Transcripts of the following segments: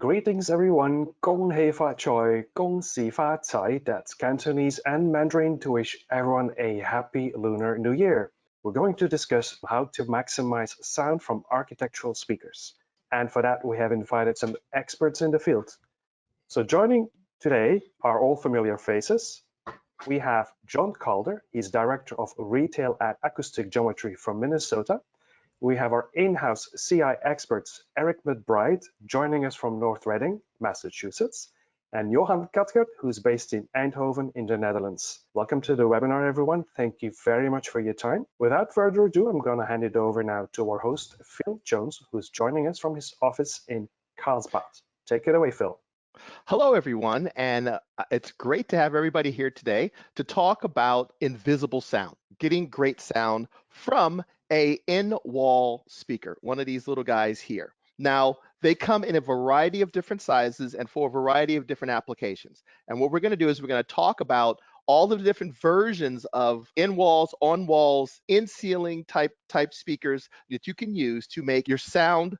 Greetings everyone, 恭喜發財,恭喜發財. That's Cantonese and Mandarin to wish everyone a happy Lunar New Year. We're going to discuss how to maximize sound from architectural speakers. And for that, we have invited some experts in the field. So joining today are all familiar faces. We have John Calder, he's Director of Retail at Acoustic Geometry from Minnesota. We have our in-house CI experts, Eric McBride, joining us from North Reading, Massachusetts, and Johan Katkert, who's based in Eindhoven in the Netherlands. Welcome to the webinar, everyone. Thank you very much for your time. Without further ado, I'm going to hand it over now to our host, Phil Jones, who's joining us from his office in Carlsbad. Take it away, Phil. Hello, everyone, and it's great to have everybody here today to talk about invisible sound, getting great sound from a in-wall speaker, one of these little guys here. Now, they come in a variety of different sizes and for a variety of different applications. And what we're going to do is we're going to talk about all the different versions of in-walls, on-walls, in-ceiling type speakers that you can use to make your sound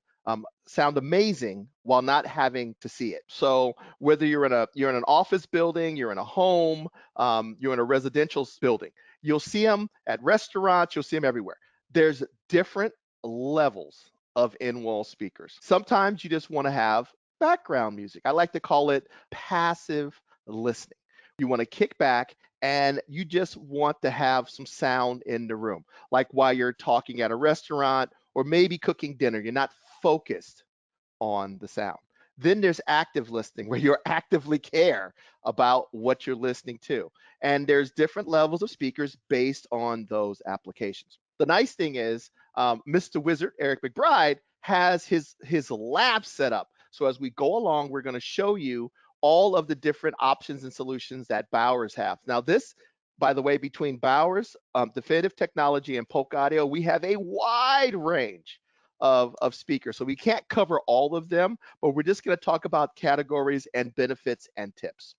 sound amazing while not having to see it. So whether you're in an office building, you're in a home, you're in a residential building, you'll see them at restaurants, you'll see them everywhere. There's different levels of in-wall speakers. Sometimes you just want to have background music. I like to call it passive listening. You want to kick back and you just want to have some sound in the room, like while you're talking at a restaurant or maybe cooking dinner. You're not focused on the sound. Then there's active listening, where you actively care about what you're listening to. And there's different levels of speakers based on those applications. The nice thing is Mr. Wizard, Eric McBride, has his lab set up. So as we go along, we're going to show you all of the different options and solutions that Bowers have. Now this, by the way, between Bowers, Definitive Technology, and Polk Audio, we have a wide range of speakers. So we can't cover all of them, but we're just going to talk about categories and benefits and tips.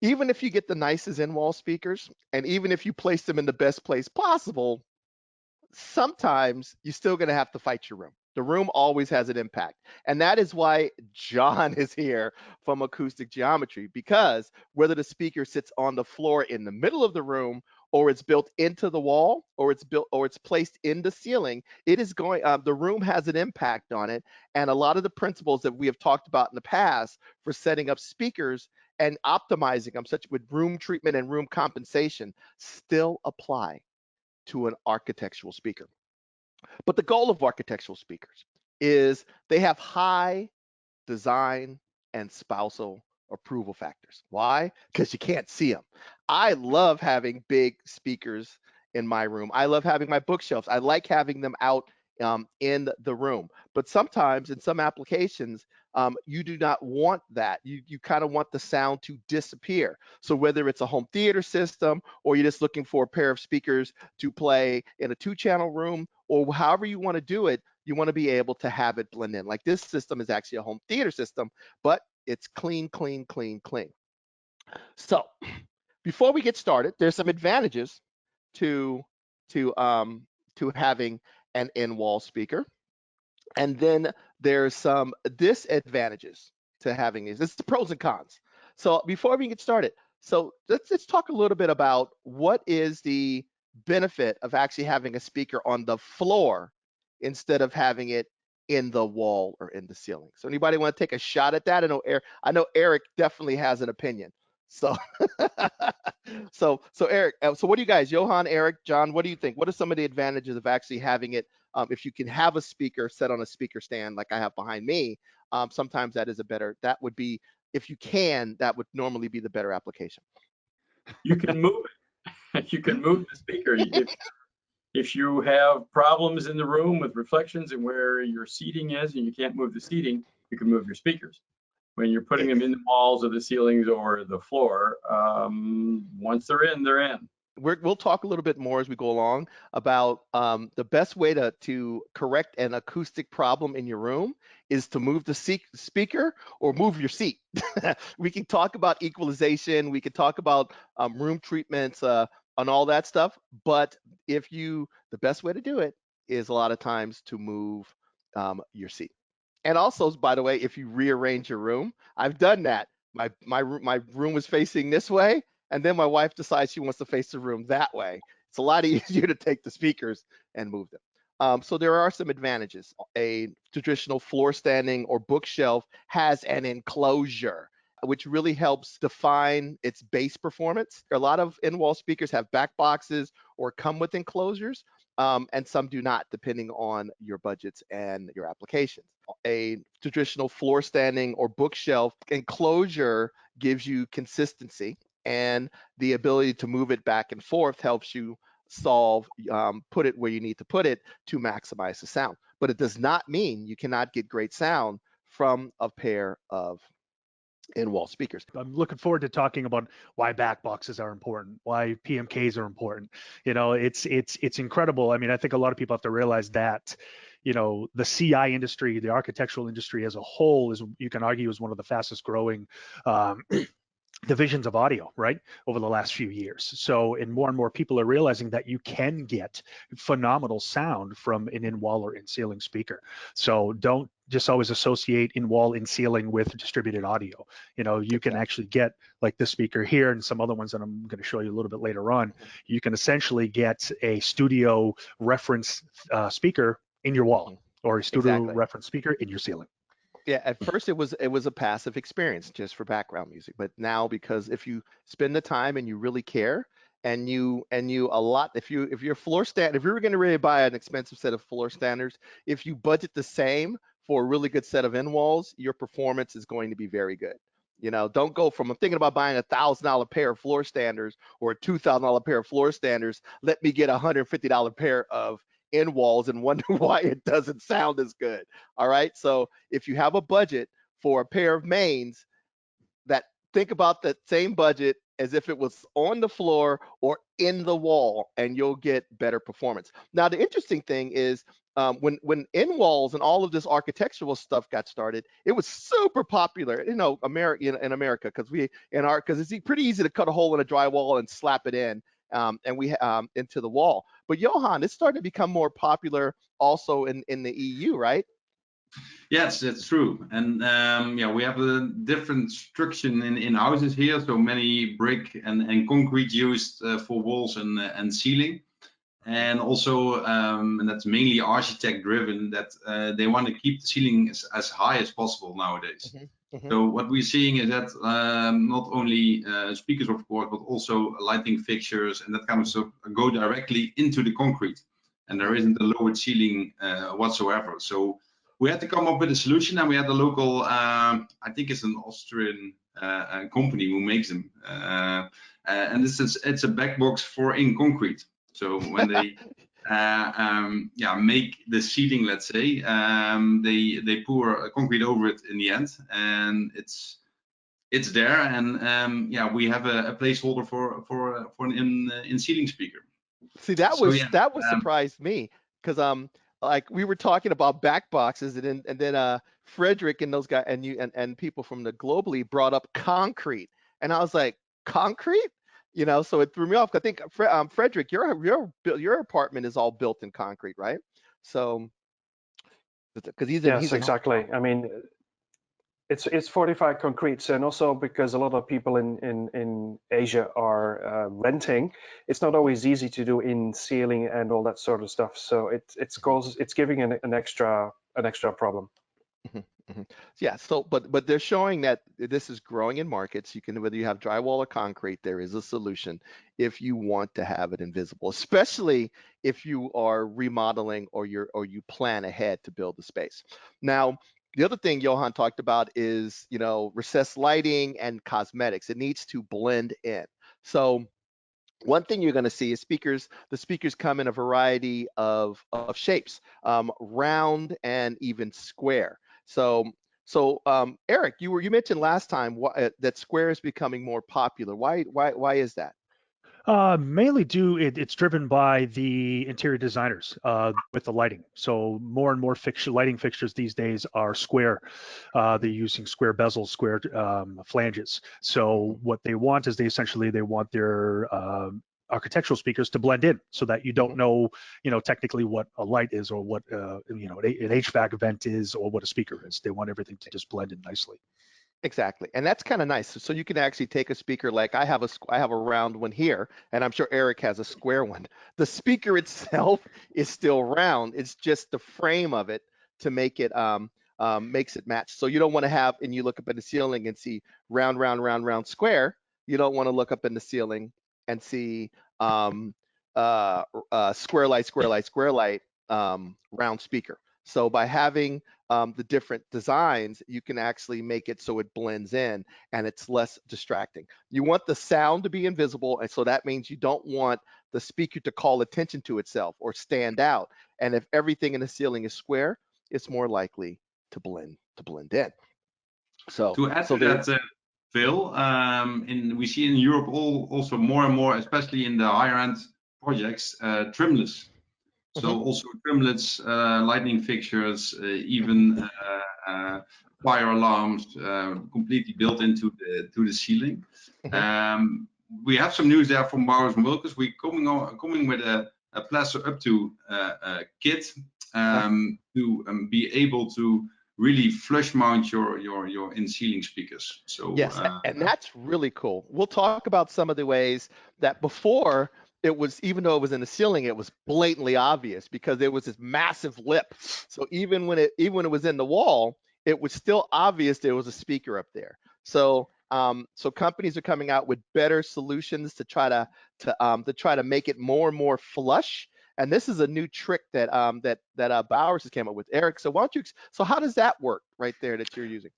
Even if you get the nicest in-wall speakers, and even if you place them in the best place possible, sometimes you're still going to have to fight your room. The room always has an impact. And that is why John is here from Acoustic Geometry, because whether the speaker sits on the floor in the middle of the room, or it's built into the wall, or it's placed in the ceiling, it is going, the room has an impact on it. And a lot of the principles that we have talked about in the past for setting up speakers and optimizing them, such with room treatment and room compensation, still apply to an architectural speaker. But the goal of architectural speakers is they have high design and spousal approval factors. Why? Because you can't see them. I love having big speakers in my room. I love having my bookshelves. I like having them out in the room. But sometimes in some applications, you do not want that. You kind of want the sound to disappear. So whether it's a home theater system, or you're just looking for a pair of speakers to play in a 2-channel room, or however you want to do it, you want to be able to have it blend in. Like this system is actually a home theater system, but it's clean, clean, clean, clean. So before we get started, there's some advantages to having an in-wall speaker. And then there's some disadvantages to having these. This is the pros and cons. So before we get started, so let's talk a little bit about what is the benefit of actually having a speaker on the floor instead of having it in the wall or in the ceiling. So anybody want to take a shot at that? I know Eric definitely has an opinion. So so Eric, so what do you guys, Johan, Eric, John, what do you think? What are some of the advantages of actually having it? If you can have a speaker set on a speaker stand like I have behind me, sometimes that would be, if you can, that would normally be the better application. You can move it. You can move the speaker. If you have problems in the room with reflections and where your seating is and you can't move the seating, you can move your speakers. When you're putting them in the walls or the ceilings or the floor, once they're in, they're in. We'll talk a little bit more as we go along about the best way to correct an acoustic problem in your room is to move the speaker or move your seat. We can talk about equalization, we can talk about room treatments on all that stuff, but the best way to do it is a lot of times to move your seat. And also, by the way, if you rearrange your room, I've done that. My room was facing this way, and then my wife decides she wants to face the room that way. It's a lot easier to take the speakers and move them. So there are some advantages. A traditional floor standing or bookshelf has an enclosure, which really helps define its bass performance. A lot of in-wall speakers have back boxes or come with enclosures, and some do not, depending on your budgets and your applications. A traditional floor standing or bookshelf enclosure gives you consistency, and the ability to move it back and forth helps you put it where you need to put it to maximize the sound. But it does not mean you cannot get great sound from a pair of in-wall speakers. I'm looking forward to talking about why back boxes are important, why PMKs are important. You know, it's incredible. I mean, I think a lot of people have to realize that, you know, the CI industry, the architectural industry as a whole, is, you can argue, is one of the fastest growing divisions of audio, right, over the last few years. So, and more people are realizing that you can get phenomenal sound from an in-wall or in-ceiling speaker. So don't just always associate in-wall, in-ceiling with distributed audio. You know, you can actually get, like this speaker here and some other ones that I'm going to show you a little bit later on, you can essentially get a studio reference speaker in your wall, or a studio reference speaker in your ceiling. Yeah, at first it was a passive experience just for background music, but now, because if you spend the time and you really care, and you if you're if you were going to really buy an expensive set of floor standers, if you budget the same for a really good set of in walls, your performance is going to be very good. You know, don't go from, I'm thinking about buying $1,000 pair of floor standers or a $2,000 pair of floor standers. Let me get a $150 pair of in walls and wonder why it doesn't sound as good. All right. So if you have a budget for a pair of mains, think about that same budget as if it was on the floor or in the wall, and you'll get better performance. Now, the interesting thing is, when in walls and all of this architectural stuff got started, it was super popular, you know, in America, because it's pretty easy to cut a hole in a drywall and slap it in, into the wall. But Johan, it started to become more popular also in the EU, right? Yes, that's true. And yeah, we have a different structure in houses here. So many brick and concrete used for walls and ceiling. And also, and that's mainly architect driven, that they want to keep the ceiling as high as possible nowadays. So what we're seeing is that not only speakers, of course, but also lighting fixtures and that kind of stuff go directly into the concrete. And there isn't a lowered ceiling whatsoever. So we had to come up with a solution, and we had a local, I think it's an Austrian company who makes them. And it's a back box for in concrete. So when they make the seating, let's say, they pour concrete over it in the end, and it's there. And yeah, we have a placeholder for an in ceiling speaker. See, that surprised me, because like we were talking about back boxes, and then Frederick and those guys and people from the globally brought up concrete, and I was like, concrete, you know, so it threw me off. I think Frederick, your apartment is all built in concrete, right? So because he's exactly. I mean, it's fortified concrete, and also because a lot of people in Asia are renting, it's not always easy to do in ceiling and all that sort of stuff. So it's giving an extra problem. Yeah. So, but they're showing that this is growing in markets. You can, whether you have drywall or concrete, there is a solution if you want to have it invisible, especially if you are remodeling or you plan ahead to build the space. Now, the other thing Johan talked about is, you know, recessed lighting and cosmetics. It needs to blend in. So one thing you're going to see is the speakers come in a variety of shapes, round and even square. So Eric, you mentioned last time that square is becoming more popular. Why is that? Mainly it's driven by the interior designers with the lighting. So more and more lighting fixtures these days are square. They're using square bezels, square flanges. So what they want is they want their architectural speakers to blend in, so that you don't know, technically what a light is, or what an HVAC vent is, or what a speaker is. They want everything to just blend in nicely. Exactly, and that's kind of nice. So you can actually take a speaker, like I have a round one here, and I'm sure Eric has a square one. The speaker itself is still round. It's just the frame of it to make it makes it match. So you don't want to have, and you look up at the ceiling and see round, round, round, round, square. You don't want to look up in the ceiling and see square light, square light, square light, round speaker. So by having the different designs, you can actually make it so it blends in and it's less distracting. You want the sound to be invisible, and so that means you don't want the speaker to call attention to itself or stand out. And if everything in the ceiling is square, it's more likely to blend in. So to add to that, Phil, we see in Europe also more and more, especially in the higher end projects, trimless. So also trimlets, lighting fixtures, even fire alarms, completely built into the ceiling. We have some news there from Bowers & Wilkins. We're coming with a plaster up to kit to be able to really flush mount your in-ceiling speakers. So yes, and that's really cool. We'll talk about some of the ways that before, it was, even though it was in the ceiling, it was blatantly obvious because there was this massive lip. So even when it was in the wall, it was still obvious there was a speaker up there. So so companies are coming out with better solutions to try to make it more and more flush. And this is a new trick that Bowers has came up with. Eric, so why don't you? So how does that work right there that you're using?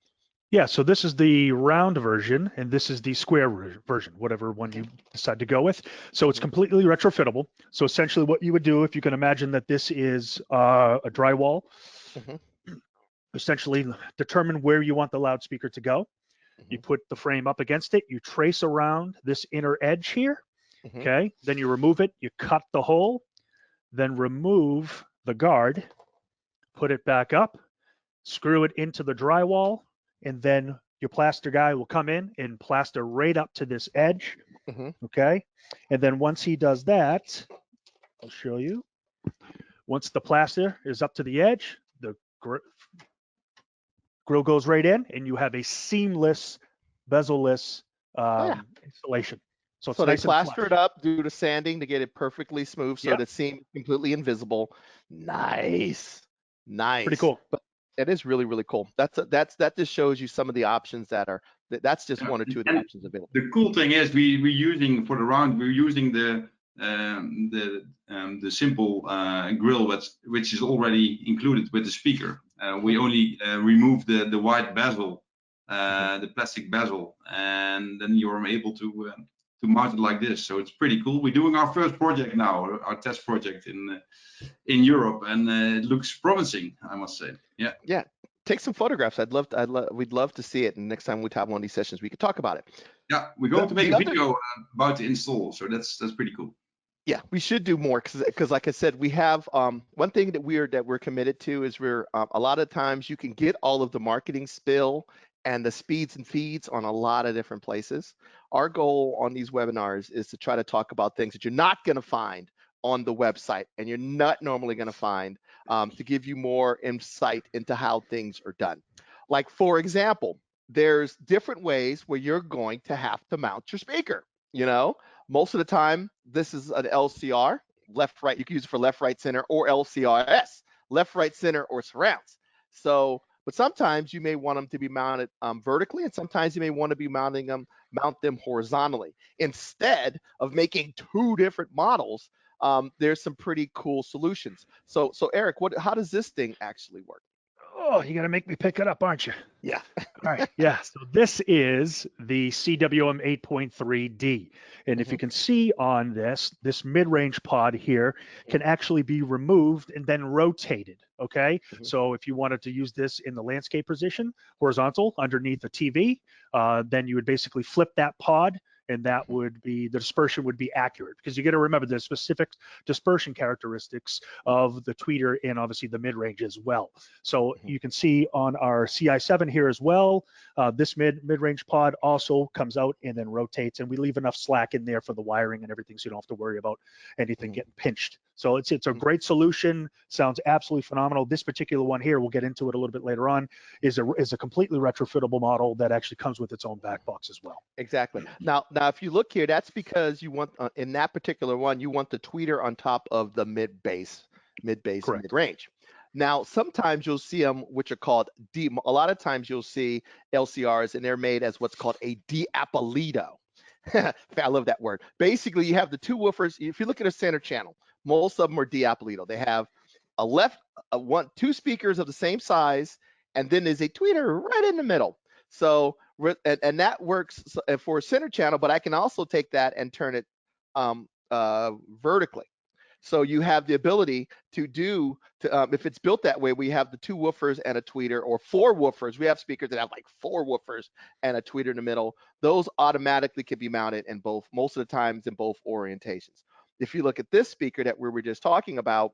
Yeah, so this is the round version, and this is the square version, whatever one you decide to go with. So it's completely retrofittable. So essentially what you would do, if you can imagine that this is a drywall, essentially determine where you want the loudspeaker to go. You put the frame up against it, you trace around this inner edge here, okay? Then you remove it, you cut the hole, then remove the guard, put it back up, screw it into the drywall, and then your plaster guy will come in and plaster right up to this edge, okay? And then once he does that, I'll show you. Once the plaster is up to the edge, the grill goes right in, and you have a seamless, bezel-less installation. So it's so nice they plaster it up, do the sanding to get it perfectly smooth, so that it seems completely invisible. Nice. Pretty cool. But it is really, really cool. That just shows you some of the options that's just one or two of the options available. The cool thing is we're using for the round, we're using the simple grill, which is already included with the speaker. We only remove the white bezel, the plastic bezel, and then you're able to mount it like this. So it's pretty cool. We're doing our first project now, our test project in Europe, and it looks promising, I must say. Yeah. Take some photographs. We'd love to see it. And next time we have one of these sessions, we could talk about it. Yeah, we're going to make a video about the install, so that's pretty cool. Yeah, we should do more because like I said, we have one thing that we're committed to is we're a lot of times you can get all of the marketing spill and the speeds and feeds on a lot of different places. Our goal on these webinars is to try to talk about things that you're not going to find on the website and you're not normally going to find, to give you more insight into how things are done. Like, for example, there's different ways where you're going to have to mount your speaker. Most of the time, this is an LCR, left, right. You can use it for left, right, center, or LCRS, left, right, center, or surrounds. So, but sometimes you may want them to be mounted vertically, and sometimes you may want to be mount them horizontally. Instead of making two different models, there's some pretty cool solutions. So Eric, how does this thing actually work? Oh, you got to make me pick it up, aren't you? Yeah. All right. Yeah. So this is the CWM 8.3D. And if you can see on this mid-range pod here can actually be removed and then rotated. Okay. So if you wanted to use this in the landscape position, horizontal underneath the TV, then you would basically flip that pod and that would be, the dispersion would be accurate, because you got to remember the specific dispersion characteristics of the tweeter and obviously the mid-range as well. So you can see on our CI7 here as well, this mid-range pod also comes out and then rotates, and we leave enough slack in there for the wiring and everything, so you don't have to worry about anything getting pinched. So it's a great solution. Sounds absolutely phenomenal. This particular one here, we'll get into it a little bit later on, is a completely retrofittable model that actually comes with its own back box as well. Exactly. Now if you look here, that's because you want in that particular one, you want the tweeter on top of the mid-bass, Correct. mid-range. Now, sometimes you'll see them, which are called a lot of times you'll see LCRs, and they're made as what's called a diapolito. I love that word. Basically, you have the two woofers. If you look at a center channel, most of them are diapolito. They have two speakers of the same size, and then there's a tweeter right in the middle. So, and that works for a center channel, but I can also take that and turn it vertically. So you have the ability to do, if it's built that way, we have the two woofers and a tweeter, or four woofers. We have speakers that have like four woofers and a tweeter in the middle. Those automatically can be mounted in both, most of the times in both orientations. If you look at this speaker that we were just talking about,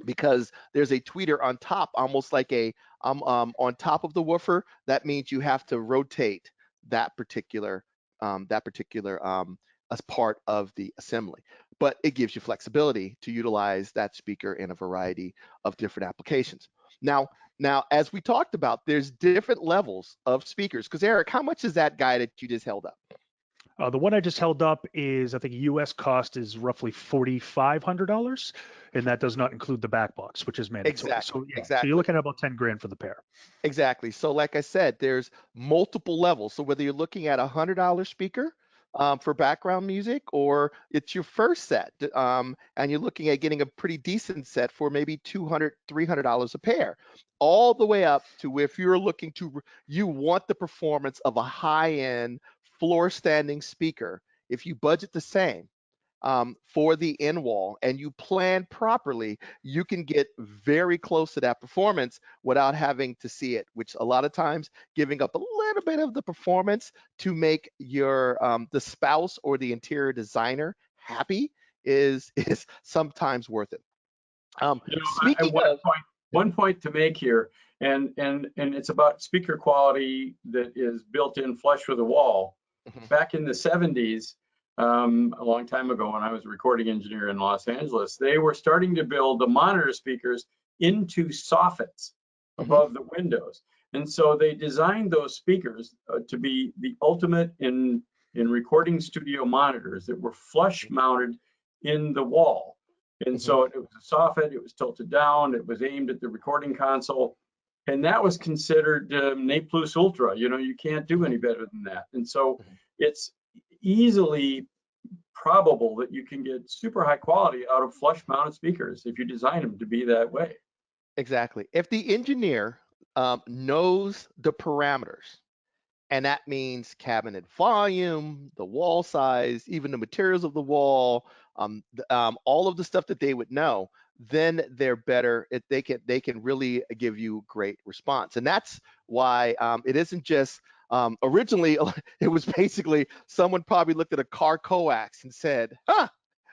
because there's a tweeter on top, almost like on top of the woofer, that means you have to rotate that particular as part of the assembly. But it gives you flexibility to utilize that speaker in a variety of different applications. Now, as we talked about, there's different levels of speakers. Because Eric, how much is that guy that you just held up? The one I just held up is, I think, US cost is roughly $4,500, and that does not include the back box, which is mandatory. Exactly. So, yeah, Exactly. So you're looking at about 10 grand for the pair. Exactly. So like I said, there's multiple levels. So whether you're looking at $100 speaker for background music, or it's your first set, and you're looking at getting a pretty decent set for maybe $200, $300 a pair, all the way up to if you're looking to, you want the performance of a high-end floor standing speaker. If you budget the same for the in wall and you plan properly, you can get very close to that performance without having to see it, which a lot of times giving up a little bit of the performance to make your the spouse or the interior designer happy is sometimes worth it. Speaking of one point to make here, and it's about speaker quality that is built in flush with the wall. Back in the 70s, a long time ago, when I was a recording engineer in Los Angeles, they were starting to build the monitor speakers into soffits above the windows. And so they designed those speakers to be the ultimate in recording studio monitors that were flush mounted in the wall. And so it was a soffit, it was tilted down, it was aimed at the recording console. And that was considered ne plus ultra. You know, you can't do any better than that. And so it's easily probable that you can get super high quality out of flush mounted speakers if you design them to be that way. Exactly. If the engineer knows the parameters, and that means cabinet volume, the wall size, even the materials of the wall, all of the stuff that they would know, then they're better. They can really give you great response. And that's why it isn't just originally it was basically someone probably looked at a car coax and said, huh,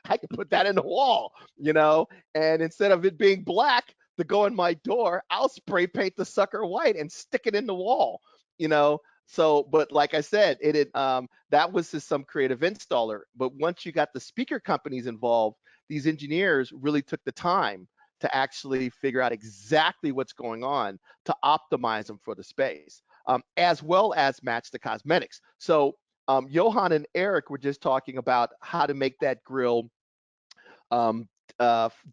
I could put that in the wall, you know, and instead of it being black to go in my door, I'll spray paint the sucker white and stick it in the wall, you know. So, but like I said, that was just some creative installer. But once you got the speaker companies involved, these engineers really took the time to actually figure out exactly what's going on to optimize them for the space, as well as match the cosmetics. So Johan and Eric were just talking about how to make that grill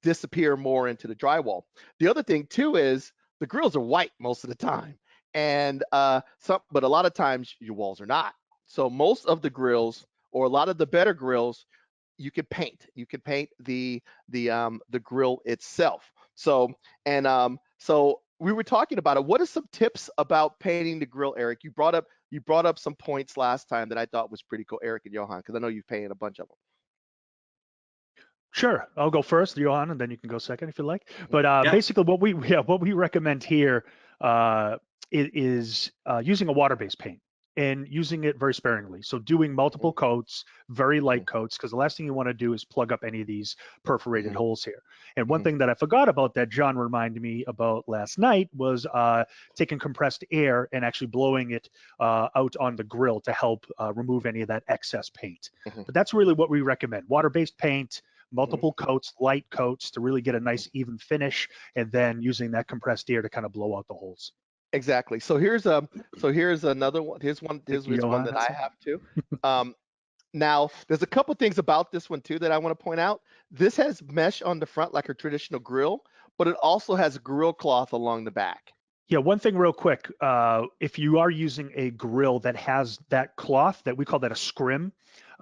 disappear more into the drywall. The other thing too is the grills are white most of the time. And but a lot of times your walls are not. So most of the grills, or a lot of the better grills, you can paint. You can paint the grill itself. So so we were talking about it. What are some tips about painting the grill, Eric? You brought up some points last time that I thought was pretty cool, Eric and Johan, because I know you've painted a bunch of them. Sure, I'll go first, Johan, and then you can go second if you like. But basically, what we recommend here is using a water-based paint. and using it very sparingly. So doing multiple coats, very light coats, because the last thing you want to do is plug up any of these perforated holes here. And one thing that I forgot about that John reminded me about last night was taking compressed air and actually blowing it out on the grill to help remove any of that excess paint. But that's really what we recommend. Water-based paint, multiple coats, light coats to really get a nice even finish, and then using that compressed air to kind of blow out the holes. Exactly. So here's another one. Here's one that I have too. Now there's a couple things about this one too that I want to point out. This has mesh on the front like a traditional grill, but it also has grill cloth along the back. Yeah, one thing real quick. If you are using a grill that has that cloth, that we call that a scrim,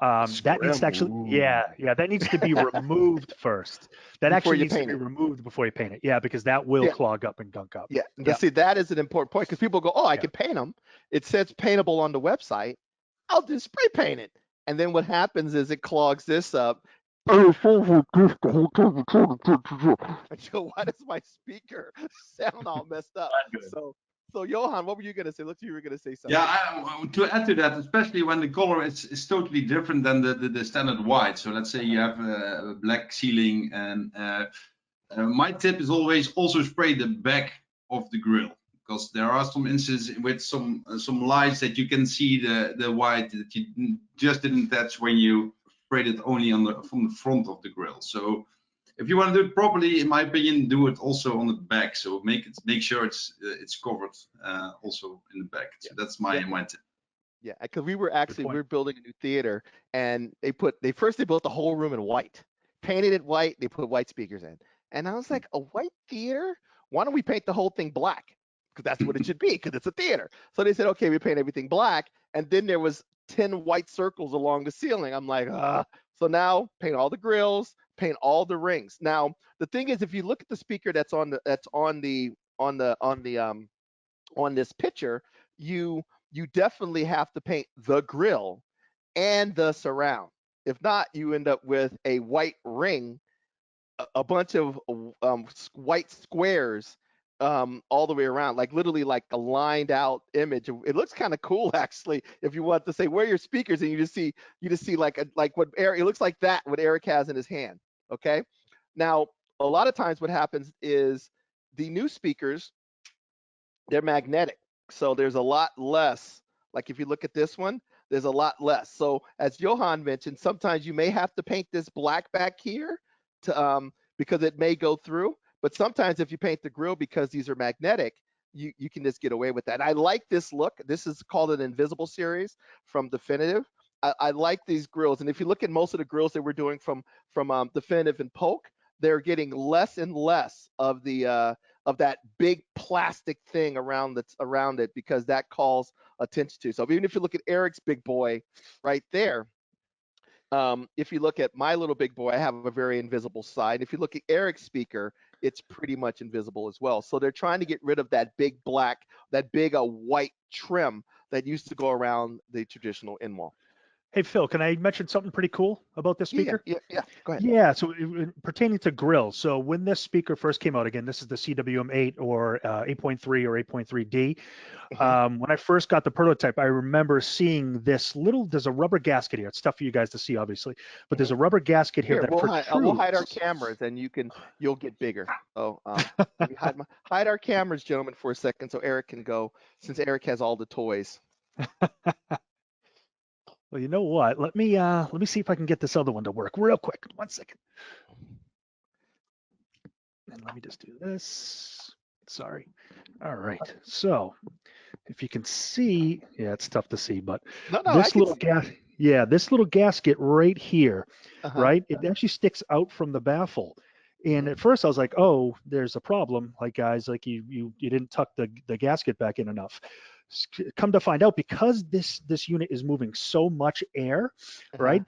that needs to actually, that needs to be removed first. That actually needs to be removed before you paint it. Yeah, because that will clog up and gunk up. Yeah, see, that is an important point because people go, oh, I can paint them. It says paintable on the website. I'll just spray paint it. And then what happens is it clogs this up. So why does my speaker sound all messed up? So Johan, what were you gonna say? Looks like you were gonna say something. Yeah, to add to that, especially when the color is totally different than the standard white. So let's say you have a black ceiling, and my tip is always also spray the back of the grill, because there are some instances with some lights that you can see the white that you just didn't touch when you sprayed it only from the front of the grill. So if you want to do it properly, in my opinion, do it also on the back. So make sure it's covered also in the back. So that's my tip. Yeah, because we're building a new theater, and they built the whole room in white, painted it white. They put white speakers in, and I was like, a white theater? Why don't we paint the whole thing black? Because that's what it should be, because it's a theater. So they said, okay, we paint everything black, and then there was 10 white circles along the ceiling. I'm like, so now paint all the grills, paint all the rings. Now the thing is, if you look at the speaker that's on this picture, you definitely have to paint the grill and the surround. If not, you end up with a white ring, a bunch of white squares all the way around, like literally like a lined out image. It looks kind of cool actually. If you want to say where are your speakers, and you just see like what Eric, it looks like that what Eric has in his hand. Okay. Now a lot of times what happens is the new speakers, they're magnetic, so there's a lot less. Like if you look at this one, there's a lot less. So as Johan mentioned, sometimes you may have to paint this black back here to because it may go through. But sometimes if you paint the grill, because these are magnetic, you can just get away with that. And I like this look. This is called an Invisible series from Definitive. I like these grills. And if you look at most of the grills that we're doing from Definitive and Polk, they're getting less and less of the of that big plastic thing around it, because that calls attention to. So even if you look at Eric's big boy right there, if you look at my little big boy, I have a very invisible side. If you look at Eric's speaker, it's pretty much invisible as well. So they're trying to get rid of that big white trim that used to go around the traditional end wall. Hey, Phil, can I mention something pretty cool about this speaker? Yeah, go ahead. Yeah, so pertaining to grills. So when this speaker first came out, again, this is the CWM8 or 8.3 or 8.3D. When I first got the prototype, I remember seeing there's a rubber gasket here. It's tough for you guys to see, obviously, but there's a rubber gasket here that protrudes. We'll hide our cameras, and you'll get bigger. So let me hide our cameras, gentlemen, for a second, so Eric can go, since Eric has all the toys. Well, you know what? Let me see if I can get this other one to work real quick. 1 second. And let me just do this. Sorry. All right. So if you can see, yeah, it's tough to see, but this little gasket right here, right? It actually sticks out from the baffle. And at first I was like, oh, there's a problem. Like, guys, like you didn't tuck the gasket back in enough. Come to find out, because this unit is moving so much air, right?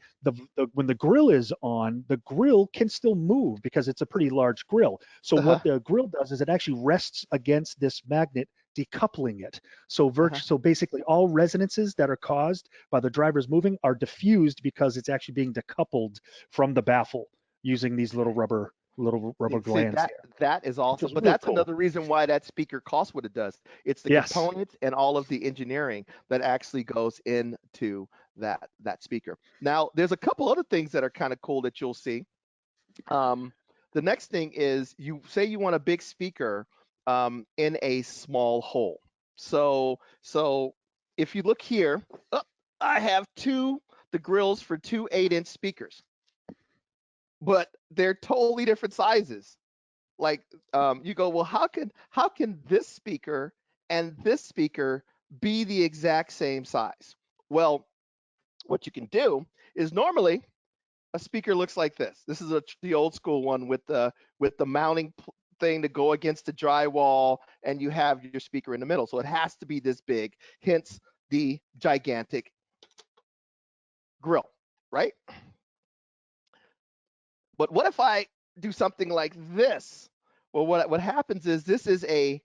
When the grill is on, the grill can still move because it's a pretty large grill. So what the grill does is it actually rests against this magnet, decoupling it. So so basically all resonances that are caused by the drivers moving are diffused because it's actually being decoupled from the baffle using these little rubber little rubber See glands that here. that is awesome, is but really that's cool. another reason why that speaker costs what it does. It's the Yes. components and all of the engineering that actually goes into that speaker. Now, there's a couple other things that are kind of cool that you'll see. The next thing is you say you want a big speaker in a small hole. So if you look here, I have the grills for two 8-inch speakers, but they're totally different sizes. Like you go, well, how can this speaker and this speaker be the exact same size? Well, what you can do is normally a speaker looks like this. This is the old school one with the mounting thing to go against the drywall, and you have your speaker in the middle. So it has to be this big, hence the gigantic grill, right? But what if I do something like this? Well, what happens is this is a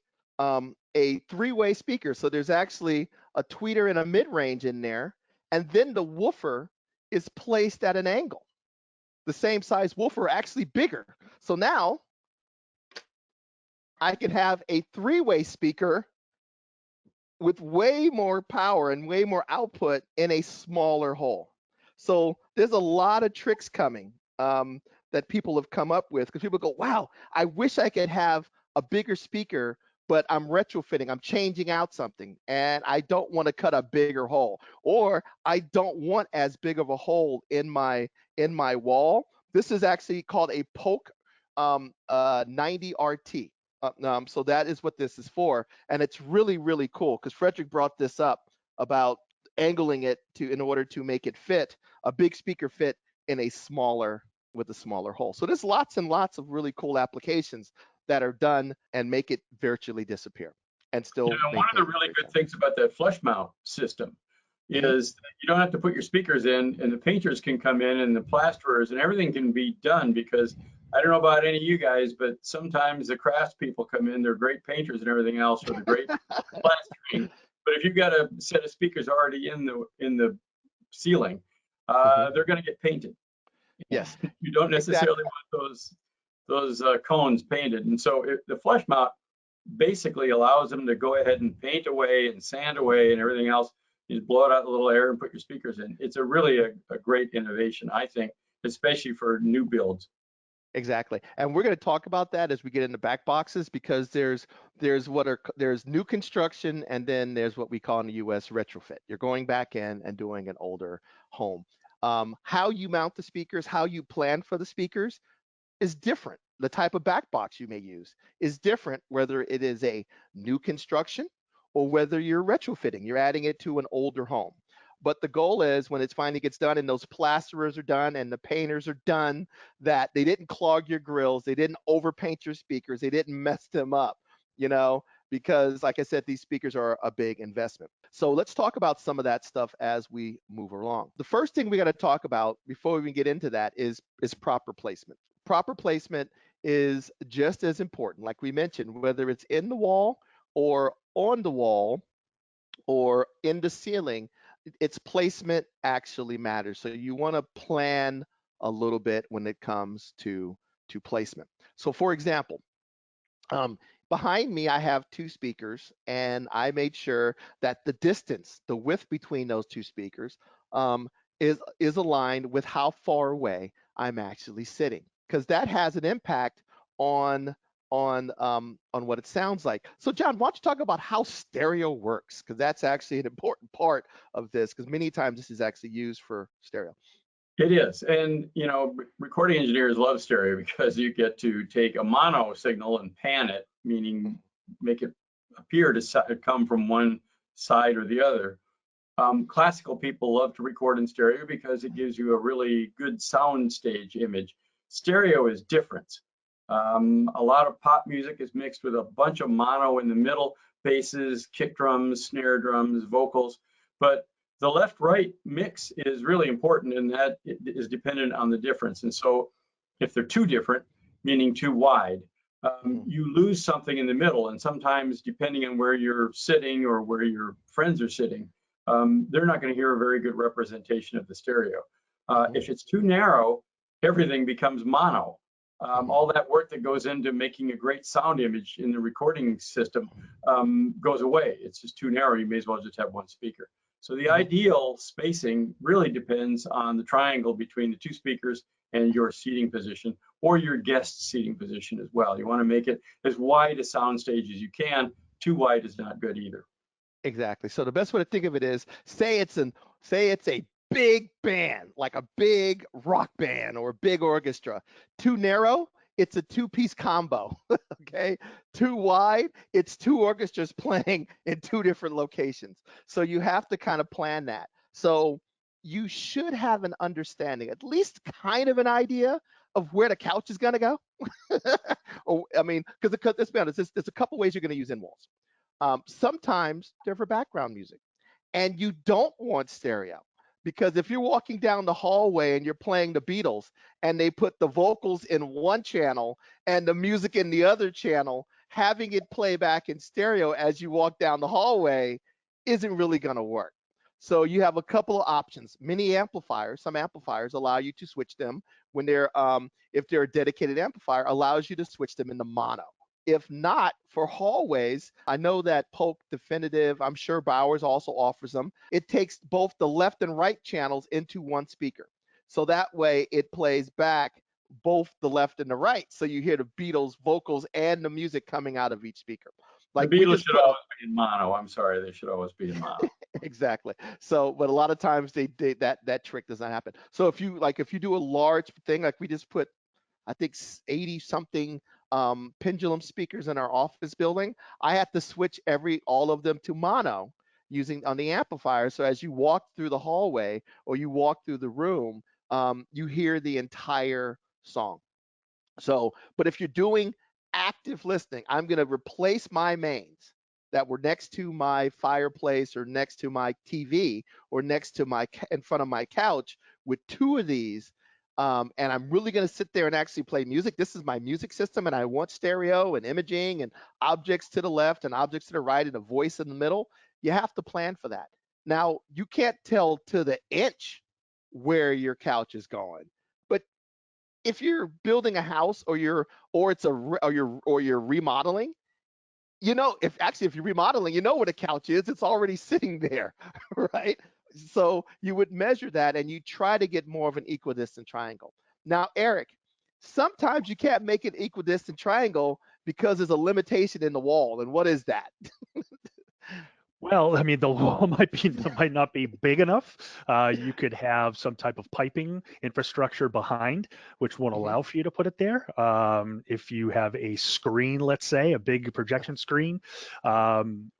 three-way speaker. So there's actually a tweeter and a mid-range in there, and then the woofer is placed at an angle. The same size woofer, actually bigger. So now I can have a three-way speaker with way more power and way more output in a smaller hole. So there's a lot of tricks coming that people have come up with, because people go, wow, I wish I could have a bigger speaker, but I'm retrofitting, I'm changing out something, and I don't want to cut a bigger hole, or I don't want as big of a hole in my wall. This is actually called a Polk 90 RT. So that is what this is for, and it's really, really cool, because Frederick brought this up about angling it in order to make it fit a big speaker fit in a smaller hole. So there's lots and lots of really cool applications that are done and make it virtually disappear and still One of the really good things about that flush mount system is that you don't have to put your speakers in, and the painters can come in, and the plasterers, and everything can be done, because I don't know about any of you guys, but sometimes the craftspeople come in, they're great painters and everything else, or the great plastering. But if you've got a set of speakers already in the ceiling, they're going to get painted. Yes, You don't necessarily exactly. want those cones painted, and so the flush mount basically allows them to go ahead and paint away and sand away and everything else. You just blow it out a little air and put your speakers in. It's really a great innovation, I think, especially for new builds. Exactly. And we're going to talk about that as we get into back boxes, because there's new construction, and then there's what we call in the US retrofit. You're going back in and doing an older home. How you mount the speakers, how you plan for the speakers is different. The type of back box you may use is different, whether it is a new construction or whether you're retrofitting, you're adding it to an older home. But the goal is, when it's finally gets done and those plasterers are done and the painters are done, that they didn't clog your grills, they didn't overpaint your speakers, they didn't mess them up, because like I said, these speakers are a big investment. So let's talk about some of that stuff as we move along. The first thing we got to talk about before we even get into that is proper placement. Proper placement is just as important, like we mentioned, whether it's in the wall or on the wall or in the ceiling, its placement actually matters. So you want to plan a little bit when it comes to placement. So for example, behind me, I have two speakers, and I made sure that the width between those two speakers is aligned with how far away I'm actually sitting, because that has an impact on what it sounds like. So John, why don't you talk about how stereo works, because that's actually an important part of this, because many times this is actually used for stereo. It is. And, recording engineers love stereo, because you get to take a mono signal and pan it, meaning make it appear to come from one side or the other. Classical people love to record in stereo because it gives you a really good sound stage image. Stereo is different. A lot of pop music is mixed with a bunch of mono in the middle, basses, kick drums, snare drums, vocals, but the left-right mix is really important, and that is dependent on the difference. And so if they're too different, meaning too wide, you lose something in the middle. And sometimes, depending on where you're sitting or where your friends are sitting, they're not going to hear a very good representation of the stereo. If it's too narrow, everything becomes mono. All that work that goes into making a great sound image in the recording system goes away. It's just too narrow. You may as well just have one speaker. So the ideal spacing really depends on the triangle between the two speakers and your seating position, or your guest seating position as well. You want to make it as wide a soundstage as you can. Too wide is not good either. Exactly. So the best way to think of it is, say it's a big band, like a big rock band or a big orchestra. Too narrow, it's a two-piece combo. Okay. Too wide, it's two orchestras playing in two different locations. So you have to kind of plan that. So you should have an understanding, at least kind of an idea of where the couch is going to go. Or, I mean, because let's be honest, there's a couple ways you're going to use in-walls. Sometimes they're for background music, and you don't want stereo, because if you're walking down the hallway and you're playing the Beatles and they put the vocals in one channel and the music in the other channel, having it play back in stereo as you walk down the hallway isn't really going to work. So you have a couple of options. Mini amplifiers, some amplifiers allow you to switch them when they're, if they're a dedicated amplifier, allows you to switch them into mono. If not, for hallways, I know that Polk Definitive, I'm sure Bowers also offers them. It takes both the left and right channels into one speaker. So that way it plays back both the left and the right. So you hear the Beatles vocals and the music coming out of each speaker. Like the Beatles should always be in mono. I'm sorry, they should always be in mono. Exactly. So, but a lot of times that trick does not happen. So if you do a large thing, like we just put, I think 80 something pendulum speakers in our office building, I have to switch all of them to mono using on the amplifier. So as you walk through the hallway or you walk through the room, you hear the entire song. So, but if you're doing active listening, I'm going to replace my mains that were next to my fireplace or next to my TV or next to in front of my couch with two of these. And I'm really going to sit there and actually play music. This is my music system, and I want stereo and imaging and objects to the left and objects to the right and a voice in the middle. You have to plan for that. Now, you can't tell to the inch where your couch is going, but if you're building a house or you're remodeling, if you're remodeling, you know where the couch is. It's already sitting there, right? So you would measure that and you try to get more of an equidistant triangle. Now, Eric, sometimes you can't make an equidistant triangle because there's a limitation in the wall. And what is that? Well, I mean, the wall might not be big enough. You could have some type of piping infrastructure behind, which won't allow for you to put it there. If you have a screen, let's say, a big projection screen,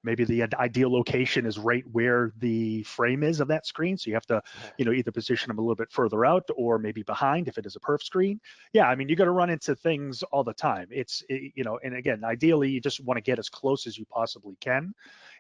maybe the ideal location is right where the frame is of that screen. So you have to, either position them a little bit further out or maybe behind if it is a perf screen. Yeah, I mean, you got to run into things all the time. And again, ideally, you just want to get as close as you possibly can.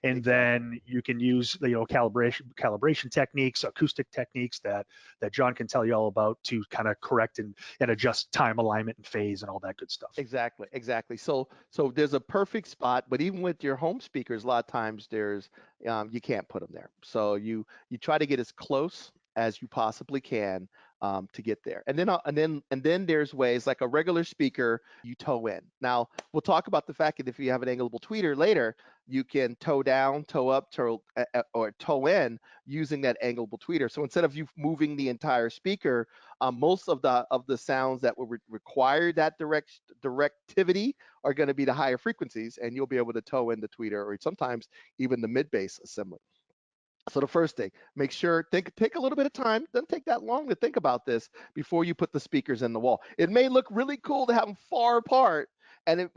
And then you can use calibration techniques, acoustic techniques that John can tell you all about to kind of correct and adjust time alignment and phase and all that good stuff. Exactly. So there's a perfect spot, but even with your home speakers, a lot of times there's you can't put them there. So you try to get as close as you possibly can to get there. And then there's ways, like a regular speaker, you toe in. Now we'll talk about the fact that if you have an angleable tweeter later, you can toe down, toe up, or toe in using that angleable tweeter. So instead of you moving the entire speaker, most of the sounds that will require that directivity are going to be the higher frequencies, and you'll be able to toe in the tweeter or sometimes even the mid-bass assembly. So the first thing, make sure, take a little bit of time. Doesn't take that long to think about this before you put the speakers in the wall. It may look really cool to have them far apart, and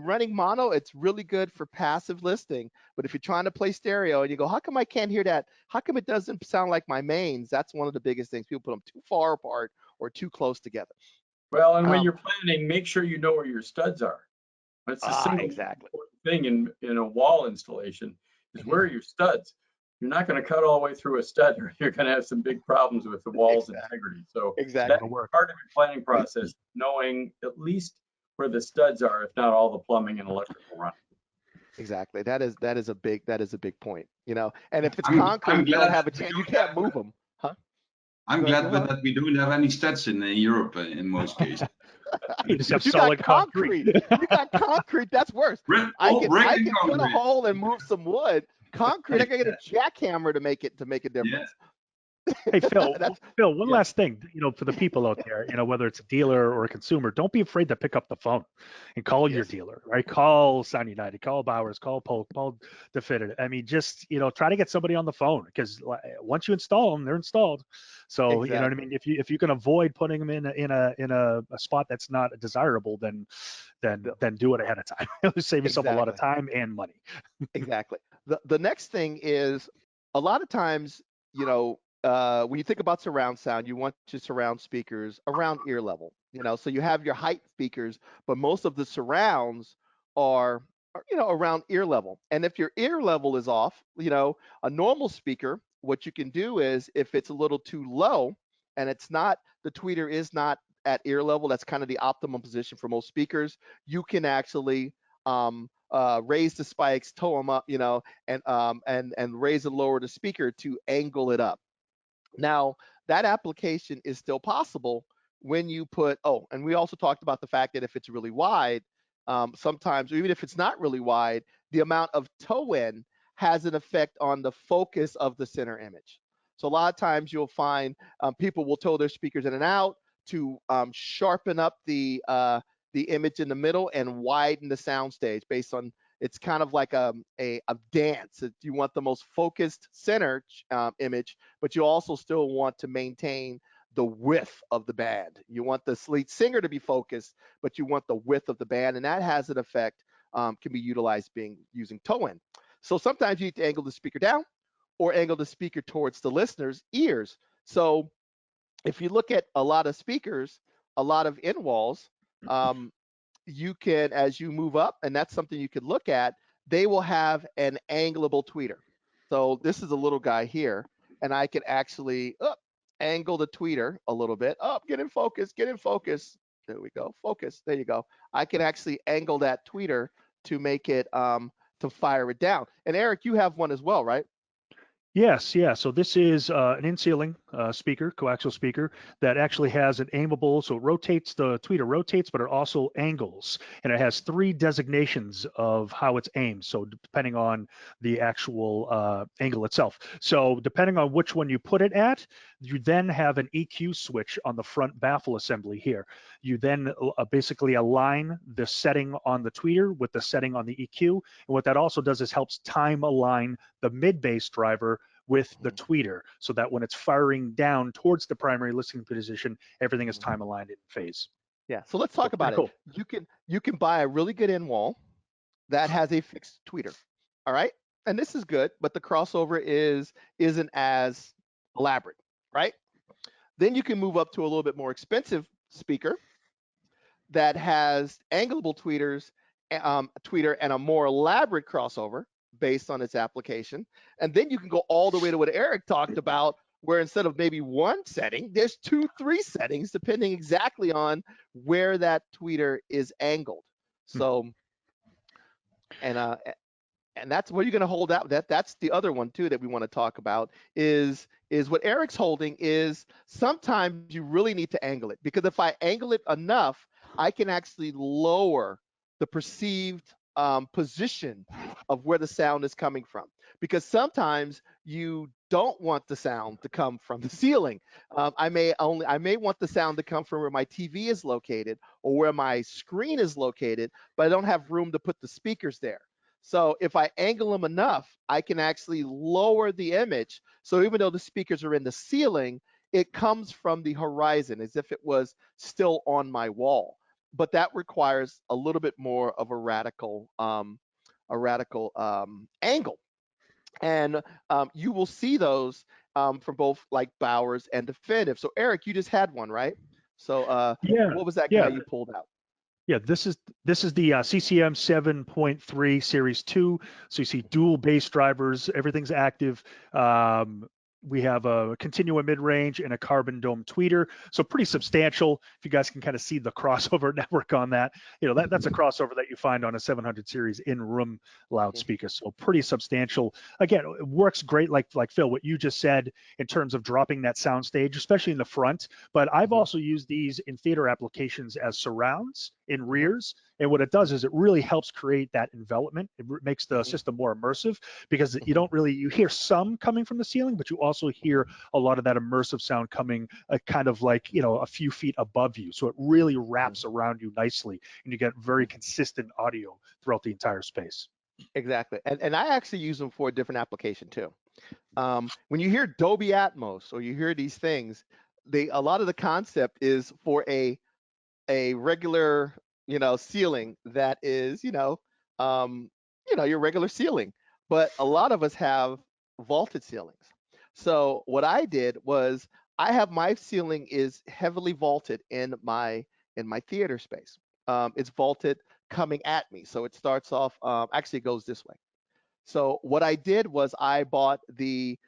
running mono, it's really good for passive listening. But if you're trying to play stereo and you go, how come I can't hear that? How come it doesn't sound like my mains? That's one of the biggest things. People put them too far apart or too close together. Well, and when you're planning, make sure you know where your studs are. That's the single exactly important thing in a wall installation is where are your studs. You're not going to cut all the way through a stud, or you're going to have some big problems with the wall's integrity. So that's part of your planning process, knowing at least where the studs are, if not all the plumbing and electrical running. Exactly. That is a big point. And if it's concrete, you don't have a chance. You can't move them, huh? I'm glad that we don't have any stats in Europe in most cases. You just have If you solid got concrete. you got concrete, that's worse. All brick I and can cut a concrete. hole and move some wood. Concrete, I can get a jackhammer to make a Yeah. difference. Hey, Phil, That's one yeah. last thing, for the people out there, whether it's a dealer or a consumer, don't be afraid to pick up the phone and call your Yes. dealer, right? Call Sound United, call Bowers, call Polk, call Definitive. I mean, just, try to get somebody on the phone, because once you install them, they're installed. So, you know what I Exactly. mean? If you can avoid putting them in a spot that's not desirable, then do it ahead of time. It'll save yourself a lot of Exactly. time and money. Exactly. The next thing is, a lot of times, when you think about surround sound, you want your surround speakers around ear level. So you have your height speakers, but most of the surrounds are around ear level. And if your ear level is off, a normal speaker, what you can do is, if it's a little too low and the tweeter is not at ear level, that's kind of the optimum position for most speakers. You can actually raise the spikes, toe them up, and raise and lower the speaker to angle it up. Now, that application is still possible when you and we also talked about the fact that if it's really wide, sometimes, or even if it's not really wide, the amount of toe in has an effect on the focus of the center image. So a lot of times you'll find people will toe their speakers in and out to sharpen up the image in the middle and widen the soundstage based on, it's kind of like a dance. You want the most focused center image, but you also still want to maintain the width of the band. You want the lead singer to be focused, but you want the width of the band, and that has an effect, can be utilized using toe in. So sometimes you need to angle the speaker down or angle the speaker towards the listener's ears. So if you look at a lot of speakers, a lot of in walls, you can, as you move up, and that's something you could look at, they will have an angleable tweeter. So this is a little guy here, and I can actually angle the tweeter a little bit. Get in focus, get in focus. There we go, focus, there you go. I can actually angle that tweeter to make it, to fire it down. And Eric, you have one as well, right? Yes, yeah. So this is an in-ceiling speaker, coaxial speaker, that actually has an aimable, so it rotates, the tweeter rotates, but it also angles. And it has 3 designations of how it's aimed, so depending on the actual angle itself. So depending on which one you put it at, you then have an EQ switch on the front baffle assembly here. You then basically align the setting on the tweeter with the setting on the EQ. And what that also does is helps time align the mid-bass driver with the tweeter, so that when it's firing down towards the primary listening position, everything is time aligned in phase. Yeah. So let's talk about it. Cool. You can buy a really good in wall that has a fixed tweeter. All right. And this is good, but the crossover isn't as elaborate, right? Then you can move up to a little bit more expensive speaker that has angleable tweeter and a more elaborate crossover based on its application. And then you can go all the way to what Eric talked about, where instead of maybe one setting, there's 2, 3 settings, depending exactly on where that tweeter is angled. So, and that's what you're going to hold out. That's the other one too that we want to talk about is what Eric's holding is, sometimes you really need to angle it, because if I angle it enough, I can actually lower the perceived position of where the sound is coming from, because sometimes you don't want the sound to come from the ceiling. I may want the sound to come from where my TV is located or where my screen is located, but I don't have room to put the speakers there. So if I angle them enough, I can actually lower the image. So even though the speakers are in the ceiling, it comes from the horizon as if it was still on my wall. But that requires a little bit more of a radical angle. And you will see those from both like Bowers and Definitive. So Eric, you just had one, right? So Yeah, what was that guy yeah. you pulled out? Yeah, this is the CCM 7.3 Series 2. So you see dual bass drivers, everything's active. we have a continuum mid-range and a carbon dome tweeter, so pretty substantial. If you guys can kind of see the crossover network on that, that's a crossover that you find on a 700 series in-room loudspeaker, so pretty substantial. Again, it works great, like Phil, what you just said, in terms of dropping that sound stage, especially in the front. But I've also used these in theater applications as surrounds in rears, and what it does is it really helps create that envelopment. It makes the system more immersive, because you hear some coming from the ceiling, but you also hear a lot of that immersive sound coming kind of like, a few feet above you. So it really wraps around you nicely, and you get very consistent audio throughout the entire space. Exactly. And I actually use them for a different application too. When you hear Dolby Atmos or you hear these things, a lot of the concept is for a regular, ceiling that is, your regular ceiling. But a lot of us have vaulted ceilings. So what I did was I have my ceiling is heavily vaulted in my theater space. It's vaulted coming at me. So it starts off, actually it goes this way. So what I did was I bought a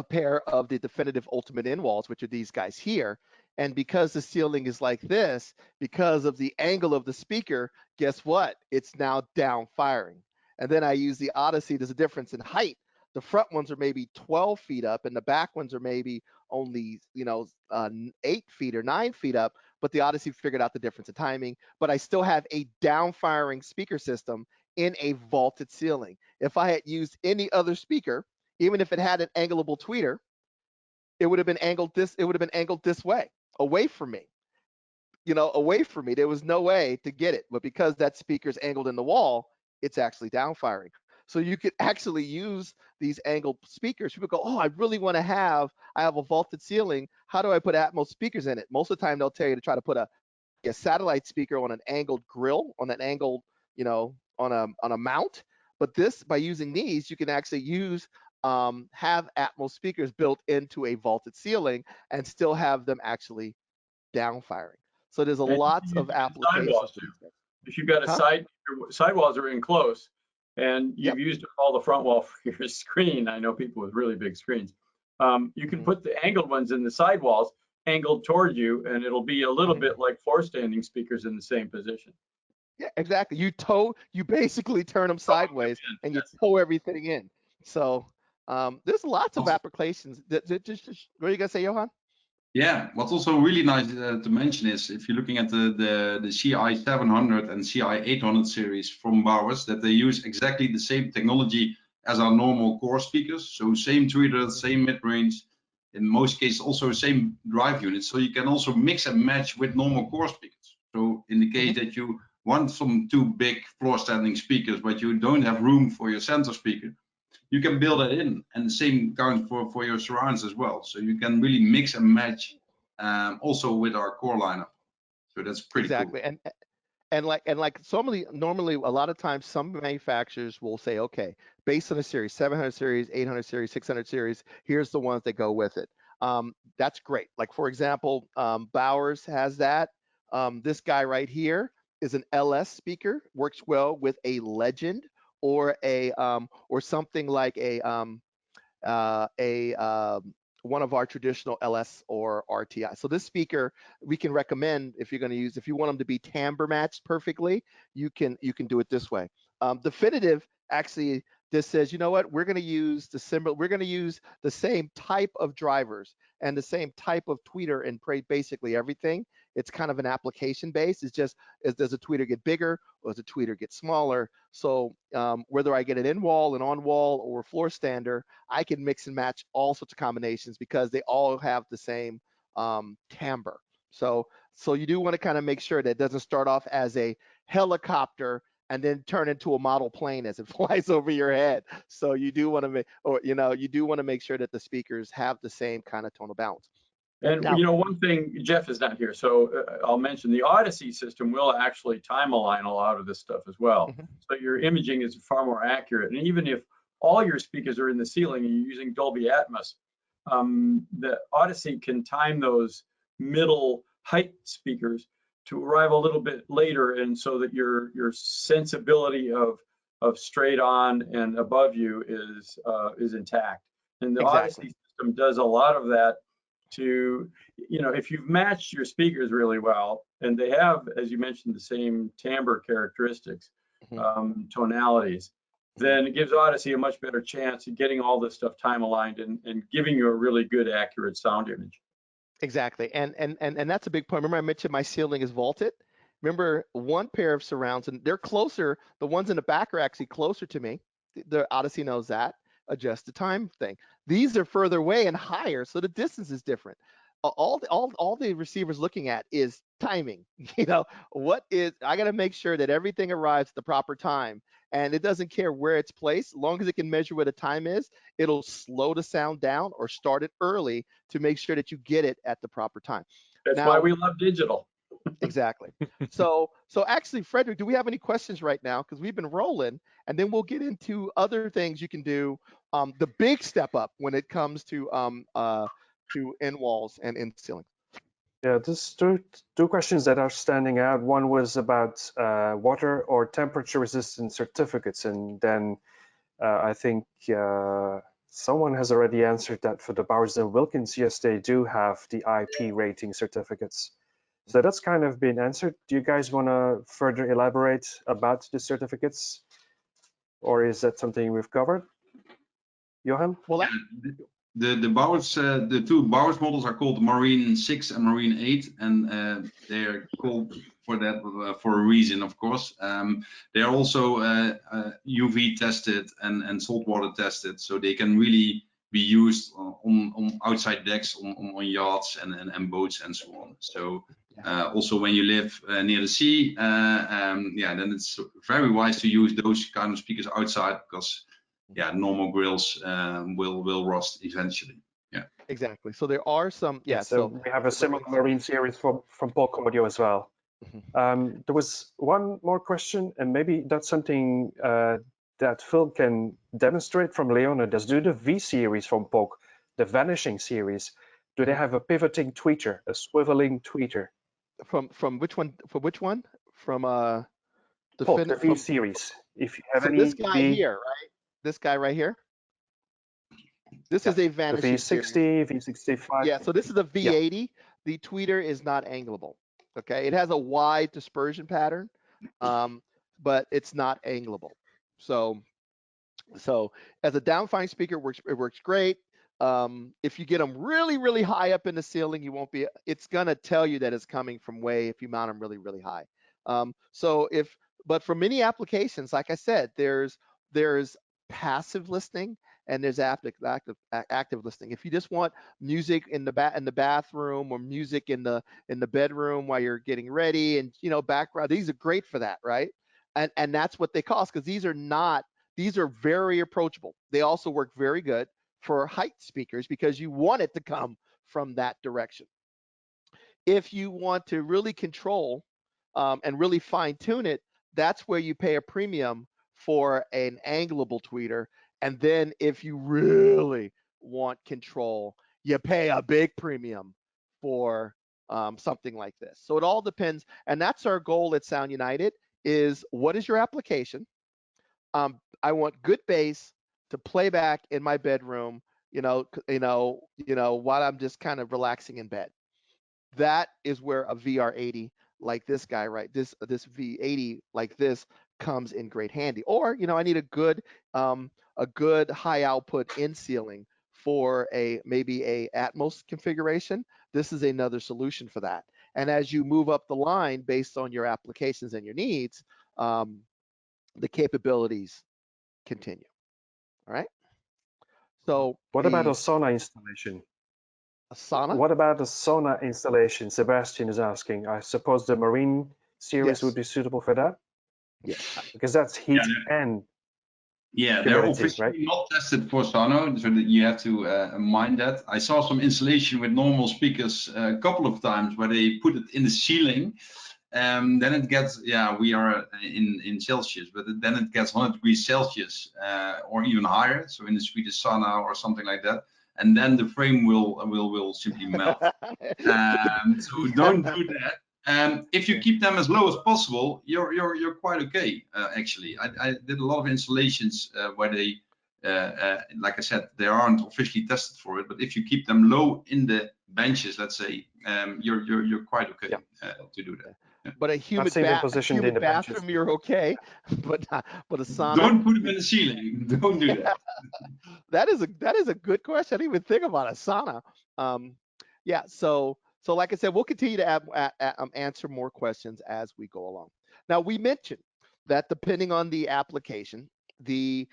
pair of the Definitive Ultimate In walls, which are these guys here. And because the ceiling is like this, because of the angle of the speaker, guess what? It's now down firing. And then I use the Odyssey. There's a difference in height. The front ones are maybe 12 feet up, and the back ones are maybe only 8 feet or 9 feet up. But the Odyssey figured out the difference in timing. But I still have a down firing speaker system in a vaulted ceiling. If I had used any other speaker, even if it had an angleable tweeter, it would have been angled this way, away from me. Away from me. There was no way to get it. But because that speaker's angled in the wall, it's actually down firing. So you could actually use these angled speakers. People go, oh, I have a vaulted ceiling. How do I put Atmos speakers in it? Most of the time they'll tell you to try to put a satellite speaker on an angled grill, on an angled, on a mount. But by using these, you can actually have Atmos speakers built into a vaulted ceiling and still have them actually down firing. So there's lots of applications. If you've got your sidewalls are in close, and you've used all the front wall for your screen. I know people with really big screens. You can put the angled ones in the sidewalls, angled toward you, and it'll be a little bit like floor standing speakers in the same position. Yeah, exactly. You basically turn them sideways and you tow everything in. So there's lots of applications. What are you gonna say, Johan? Yeah, what's also really nice to mention is if you're looking at the CI 700 and CI 800 series from Bowers, that they use exactly the same technology as our normal core speakers. So same tweeter, same mid-range, in most cases also same drive unit. So you can also mix and match with normal core speakers. So in the case that you want some two big floor standing speakers, but you don't have room for your center speaker, you can build it in, and the same counts for your surrounds as well. So you can really mix and match also with our core lineup. So that's pretty cool. And like normally a lot of times some manufacturers will say, okay, based on a series, 700 series, 800 series, 600 series, here's the ones that go with it. That's great. Like for example, Bowers has that. This guy right here is an LS speaker, works well with a Legend or or something like one of our traditional LS or RTI. So this speaker we can recommend if you want them to be timbre matched perfectly, you can do it this way. Definitive actually just says, you know what, we're going to use the same type of drivers and the same type of tweeter in basically everything. It's kind of an application base. It's just, does a tweeter get bigger or does a tweeter get smaller? So whether I get an in-wall, an on-wall, or a floor stander, I can mix and match all sorts of combinations because they all have the same timbre. So you do want to kind of make sure that it doesn't start off as a helicopter and then turn into a model plane as it flies over your head. So you do want to make sure that the speakers have the same kind of tonal balance. And now, one thing, Jeff is not here, so I'll mention the Odyssey system will actually time align a lot of this stuff as well. So your imaging is far more accurate. And even if all your speakers are in the ceiling and you're using Dolby Atmos, the Odyssey can time those middle height speakers to arrive a little bit later, and so that your sensibility of straight on and above you is intact. And the Exactly. Odyssey system does a lot of that to, if you've matched your speakers really well, and they have, as you mentioned, the same timbre characteristics, tonalities, then it gives Odyssey a much better chance of getting all this stuff time aligned and giving you a really good, accurate sound image. Exactly. And that's a big point. Remember I mentioned my ceiling is vaulted? Remember one pair of surrounds, and they're closer. The ones in the back are actually closer to me. The Odyssey knows that. Adjust the time thing. These are further away and higher, so the distance is different. All the receiver's looking at is timing. I got to make sure that everything arrives at the proper time, and it doesn't care where it's placed. As long as it can measure what the time is, it'll slow the sound down or start it early to make sure that you get it at the proper time. That's Now, why we love digital. exactly. So actually, Frederick, do we have any questions right now? Because we've been rolling, and then we'll get into other things you can do. The big step up when it comes to end walls and in ceilings. Yeah, there's two questions that are standing out. One was about water or temperature resistant certificates, and then I think someone has already answered that for the Bowers & Wilkins. Yes, they do have the IP rating certificates. So that's kind of been answered. Do you guys want to further elaborate about the certificates, or is that something we've covered? Johan? Well, the Bowers, the two Bowers models are called Marine 6 and Marine 8, and they are called for that for a reason, of course. They are also UV tested and saltwater tested, so they can really be used on outside decks, on yachts and boats and so on. So also when you live near the sea, then it's very wise to use those kind of speakers outside, because normal grills will rust eventually. Yeah, exactly. So there are some. So we have a similar Marine series from Polk Audio as well. There was one more question, and maybe that's something that Phil can demonstrate from Leonidas. Do the V series from Polk, the Vanishing series, do they have a pivoting tweeter, a swiveling tweeter? From which one? For which one? From the Polk, the V series. If you have any this guy here, right? This guy right here. This is a Vanishing V60, series. V65. Yeah, so this is a V80. Yeah. The tweeter is not angleable. Okay, it has a wide dispersion pattern, but it's not angleable. So as a downfine speaker, it works great. If you get them really, really high up in the ceiling, you won't be. It's gonna tell you that it's coming from way if you mount them really, really high. But for many applications, like I said, there's passive listening and there's active listening. If you just want music in the bathroom or music in the bedroom while you're getting ready and background, these are great for that, right? And that's what they cost, because these are very approachable. They also work very good for height speakers because you want it to come from that direction. If you want to really control and really fine tune it, that's where you pay a premium for an angleable tweeter. And then if you really want control, you pay a big premium for something like this. So it all depends. And that's our goal at Sound United, is what is your application? I want good bass to play back in my bedroom, while I'm just kind of relaxing in bed. That is where a VR80 like this guy, right? This V80 like this comes in great handy. Or, I need a good high output in ceiling for maybe a Atmos configuration. This is another solution for that. And as you move up the line based on your applications and your needs, the capabilities continue. All right. So what about a sauna installation? A sauna? What about a sauna installation? Sebastian is asking. I suppose the Marine series would be suitable for that? Yes. Because that's heat and they're obviously not tested for sauna, so that you have to mind that. I saw some installation with normal speakers a couple of times where they put it in the ceiling. Then it gets, we are in Celsius, but then it gets 100 degrees Celsius or even higher. So in the Swedish sauna or something like that, and then the frame will simply melt. So don't do that. If you keep them as low as possible, you're quite okay. Actually, I did a lot of installations where they like I said, they aren't officially tested for it, but if you keep them low in the benches, let's say, you're quite okay to do that. Yeah. But a humid bathroom, you're okay. But a sauna. Don't put them in the ceiling. Don't do that. That is a good question. I didn't even think about a sauna. Yeah. So like I said, we'll continue to answer more questions as we go along. Now, we mentioned that depending on the application, the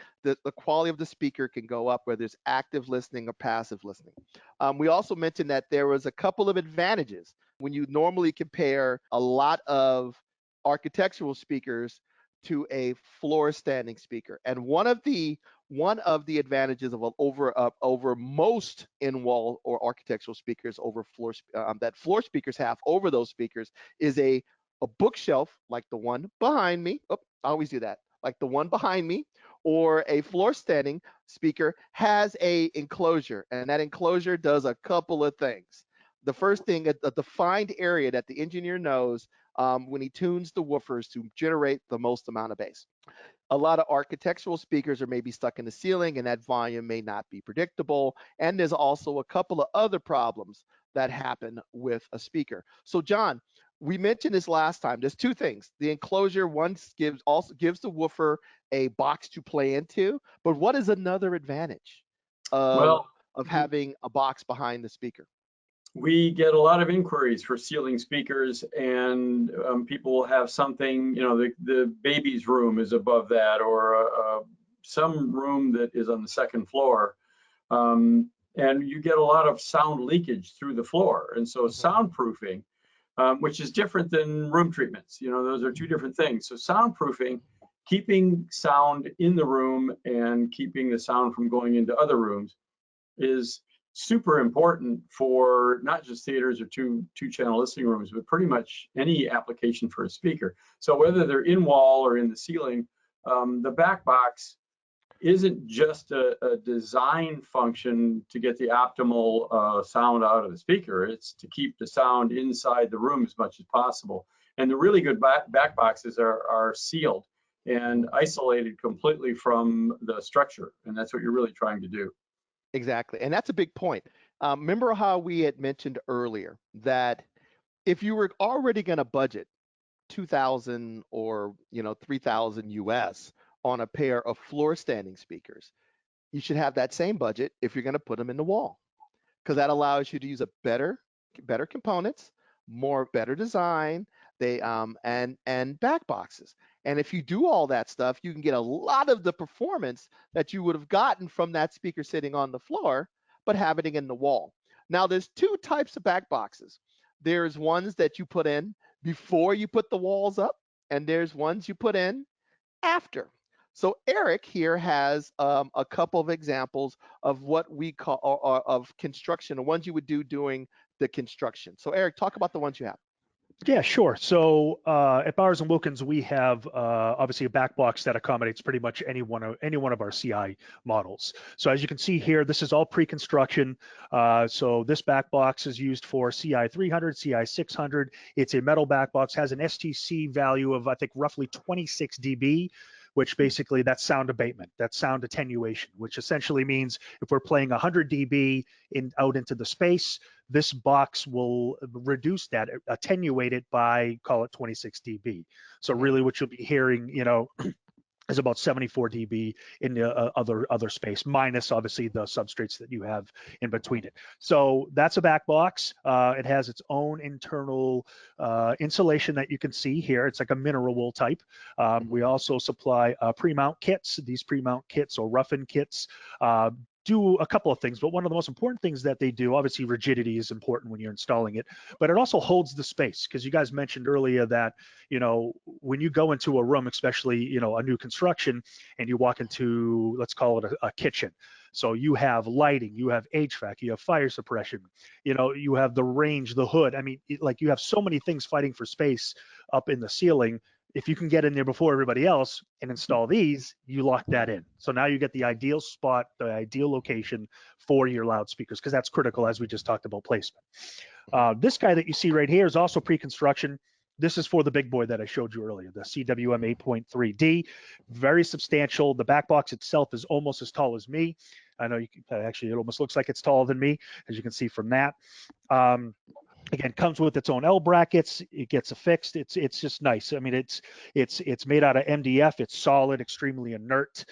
quality of the speaker can go up, whether it's active listening or passive listening. We also mentioned that there was a couple of advantages when you normally compare a lot of architectural speakers to a floor standing speaker. And one of the advantages of over most in-wall or architectural speakers over that floor speakers have over those speakers is a bookshelf like the one behind me. Oh, I always do that. Like the one behind me, or a floor standing speaker has a enclosure, and that enclosure does a couple of things. The first thing, a defined area that the engineer knows when he tunes the woofers to generate the most amount of bass. A lot of architectural speakers are maybe stuck in the ceiling, and that volume may not be predictable. And there's also a couple of other problems that happen with a speaker. So John, we mentioned this last time. There's two things. The enclosure also gives the woofer a box to play into, but what is another advantage of having a box behind the speaker? We get a lot of inquiries for ceiling speakers, and people will have something, you know, the baby's room is above that, or some room that is on the second floor. And you get a lot of sound leakage through the floor. And so soundproofing, which is different than room treatments, you know, those are two different things. So soundproofing, keeping sound in the room and keeping the sound from going into other rooms, is super important for not just theaters or two-channel listening rooms, but pretty much any application for a speaker. So whether they're in wall or in the ceiling, the back box isn't just a design function to get the optimal sound out of the speaker. It's to keep the sound inside the room as much as possible. And the really good back boxes are sealed and isolated completely from the structure. And that's what you're really trying to do. Exactly. And that's a big point. Remember how we had mentioned earlier that if you were already going to budget 2,000 or 3,000 US on a pair of floor standing speakers, you should have that same budget if you're going to put them in the wall, because that allows you to use a better components, better design, and back boxes. And if you do all that stuff, you can get a lot of the performance that you would have gotten from that speaker sitting on the floor, but having it in the wall. Now, there's two types of back boxes. There's ones that you put in before you put the walls up, and there's ones you put in after. So Eric here has a couple of examples of what we call of construction, the ones you would do during the construction. So Eric, talk about the ones you have. Yeah, sure. So at Bowers & Wilkins, we have obviously a back box that accommodates pretty much any one of our CI models. So as you can see here, this is all pre-construction. So this back box is used for CI 300, CI 600. It's a metal back box, has an STC value of, I think, roughly 26 dB, which basically that's sound abatement, that's sound attenuation, which essentially means if we're playing 100 dB out into the space, this box will reduce that, attenuate it by, call it 26 dB. So really what you'll be hearing, is about 74 dB in the other space, minus obviously the substrates that you have in between it. So that's a back box. It has its own internal insulation that you can see here. It's like a mineral wool type. We also supply pre-mount kits. These pre-mount kits or rough-in kits do a couple of things, but one of the most important things that they do, obviously rigidity is important when you're installing it, but it also holds the space, because you guys mentioned earlier that, when you go into a room, especially, a new construction, and you walk into, let's call it a kitchen. So you have lighting, you have HVAC, you have fire suppression, you have the range, the hood. I mean, you have so many things fighting for space up in the ceiling. If you can get in there before everybody else and install these, you lock that in. So now you get the ideal spot, the ideal location for your loudspeakers, because that's critical, as we just talked about placement. This guy that you see right here is also pre-construction. this is for the big boy that I showed you earlier, the CWM 8.3D. Very substantial. The back box itself is almost as tall as me. I know you can, actually, it almost looks like it's taller than me, as you can see from that. Again, comes with its own L brackets. It gets affixed. It's just nice. I mean, it's made out of MDF. It's solid, extremely inert.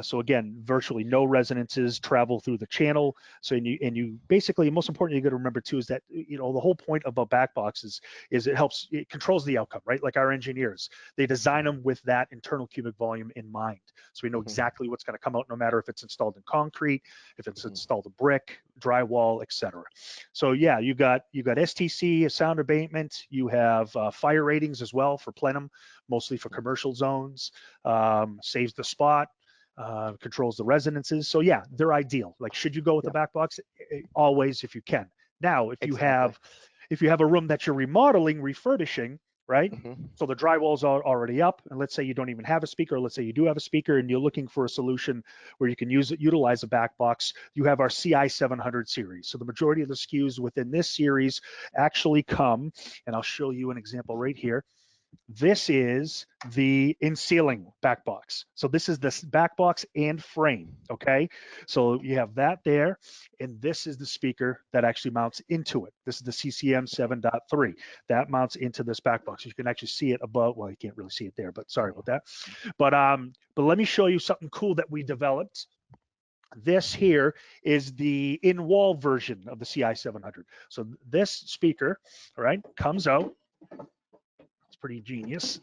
So again, virtually no resonances travel through the channel. So and you basically, most important, you got to remember too is that the whole point of a back box is it controls the outcome, right? Like our engineers, they design them with that internal cubic volume in mind. So we know exactly what's going to come out, no matter if it's installed in concrete, if it's installed in brick, drywall, etc. So yeah, you got STC, a sound abatement. You have fire ratings as well for plenum, mostly for commercial zones. Saves the spot, controls the resonances. So yeah, they're ideal. Like, should you go with the back box? Always, if you can. Now, if you have a room that you're remodeling, refurbishing, right? So the drywall's already up, and let's say you don't even have a speaker, or let's say you do have a speaker and you're looking for a solution where you can utilize a back box. You have our CI 700 series. So the majority of the SKUs within this series actually come, and I'll show you an example right here. This is the in ceiling back box. So this is the back box and frame, okay? So you have that there, and this is the speaker that actually mounts into it. This is the CCM 7.3 that mounts into this back box. You can actually see it above. Well, you can't really see it there, but sorry about that. But let me show you something cool that we developed. This here is the in-wall version of the CI 700. So this speaker, all right, comes out. It's pretty genius.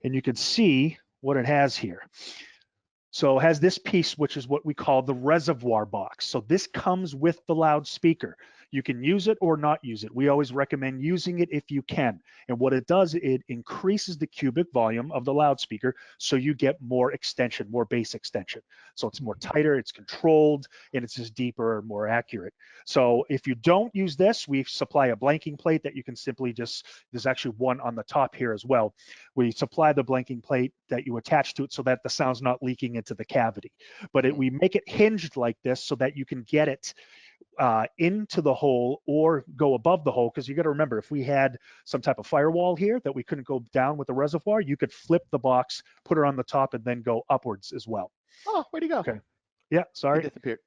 And you can see what it has here. So it has this piece, which is what we call the reservoir box. So this comes with the loudspeaker. You can use it or not use it. We always recommend using it if you can. And what it does, it increases the cubic volume of the loudspeaker, so you get more extension, more bass extension. So it's more tighter, it's controlled, and it's just deeper and more accurate. So if you don't use this, we supply a blanking plate that you can simply just, there's actually one on the top here as well. We supply the blanking plate that you attach to it so that the sound's not leaking into the cavity. But we make it hinged like this so that you can get it into the hole or go above the hole, because you got to remember, if we had some type of firewall here that we couldn't go down with the reservoir, you could flip the box, put it on the top, and then go upwards as well. Oh, where'd he go? Okay. Yeah, sorry. He disappeared.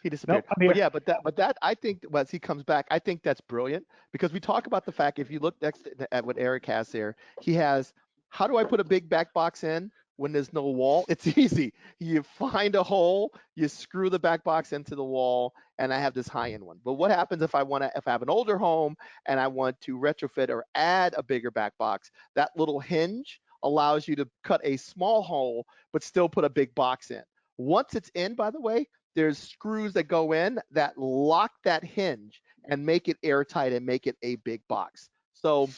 He disappeared. Nope, I'm here. But yeah, but that I think, as he comes back, I think that's brilliant, because we talk about the fact, if you look next at what Eric has there, he has, how do I put a big back box in when there's no wall? It's easy. You find a hole, you screw the back box into the wall, and I have this high-end one. But what happens if I have an older home and I want to retrofit or add a bigger back box? That little hinge allows you to cut a small hole but still put a big box in. Once it's in, by the way, there's screws that go in that lock that hinge and make it airtight and make it a big box. So,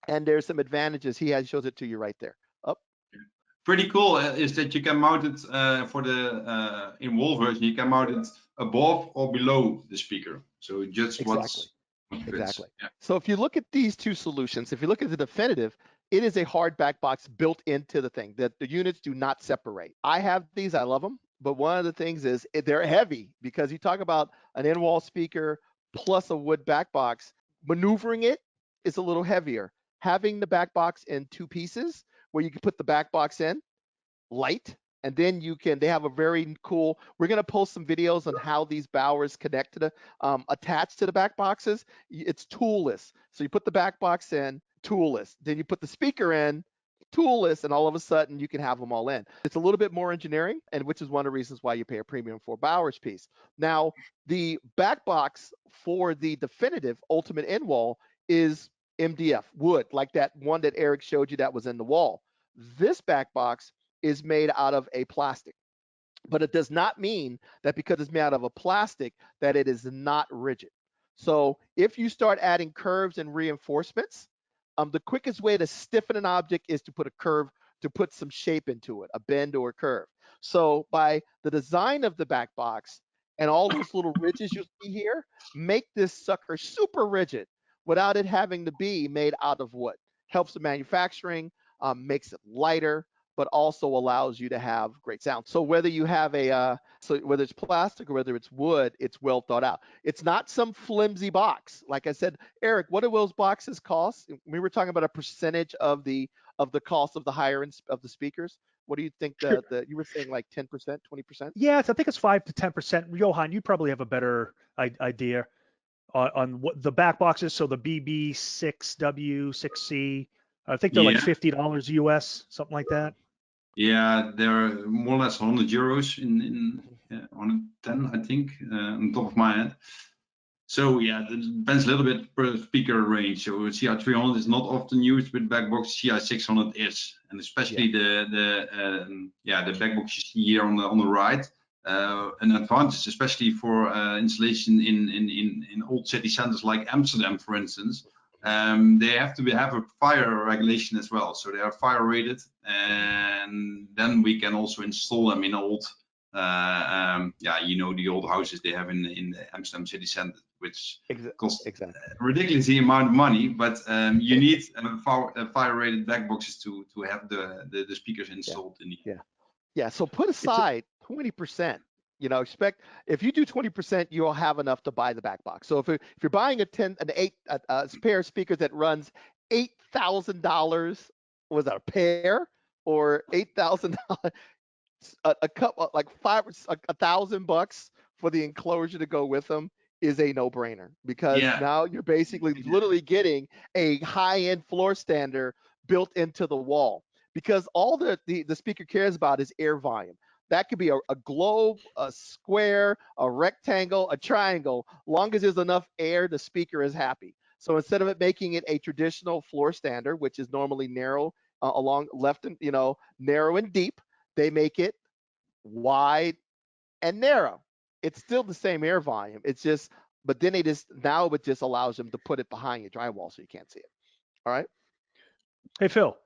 and there's some advantages. He shows it to you right there. Up. Pretty cool is that you can mount it for the in-wall version. You can mount it above or below the speaker. So just what's exactly. Yeah. So if you look at these two solutions, if you look at the definitive, it is a hard back box built into the thing. That the units do not separate. I have these. I love them. But one of the things is they're heavy, because you talk about an in-wall speaker plus a wood back box. Maneuvering it is a little heavier. Having the back box in two pieces, where you can put the back box in, light, and then they have a very cool, we're going to post some videos on how these bowers connect to the, attached to the back boxes. It's toolless. So you put the back box in, toolless. Then you put the speaker in, toolless, and all of a sudden you can have them all in. It's a little bit more engineering, and which is one of the reasons why you pay a premium for Bowers piece. Now, the back box for the definitive ultimate end wall is MDF, wood, like that one that Eric showed you that was in the wall. This back box is made out of a plastic, but it does not mean that because it's made out of a plastic that it is not rigid. So if you start adding curves and reinforcements, the quickest way to stiffen an object is to put a curve, to put some shape into it, a bend or a curve. So by the design of the back box and all those little ridges you see here, make this sucker super rigid without it having to be made out of wood. Helps the manufacturing, makes it lighter, but also allows you to have great sound. So whether you have so whether it's plastic or whether it's wood, it's well thought out. It's not some flimsy box. Like I said, Eric, what do those boxes cost? We were talking about a percentage of the cost of the higher end of the speakers. What do you think Sure. you were saying like 10%, 20%? Yeah, I think it's 5 to 10%. Johan, you probably have a better idea on what the back boxes. So the BB6W, 6C, I think they're like Yeah. $50 US, something like that. Yeah, they're more or less 100 euros in 110, I think, on top of my head. So yeah, it depends a little bit per speaker range. So CI300 is not often used with backbox. CI600 is, and especially the backbox you see here on the right. An advantage, especially for installation in old city centers like Amsterdam, for instance. They have to have a fire regulation as well, so they are fire rated, and then we can also install them in old, the old houses they have in the Amsterdam city center, which costs ridiculously amount of money, but you need fire rated back boxes to have the speakers installed in the So put aside 20%. Expect if you do 20%, you'll have enough to buy the back box. So if you're buying a pair of speakers that runs $8,000, was that a pair or $8,000? A couple like $1,000 for the enclosure to go with them is a no-brainer, because now you're basically literally getting a high-end floor stander built into the wall, because all the speaker cares about is air volume. That could be a globe, a square, a rectangle, a triangle. Long as there's enough air, the speaker is happy. So instead of it making it a traditional floor stander, which is normally narrow along left and narrow and deep, they make it wide and narrow. It's still the same air volume. It's just, but then it just allows them to put it behind your drywall so you can't see it. All right. Hey, Phil,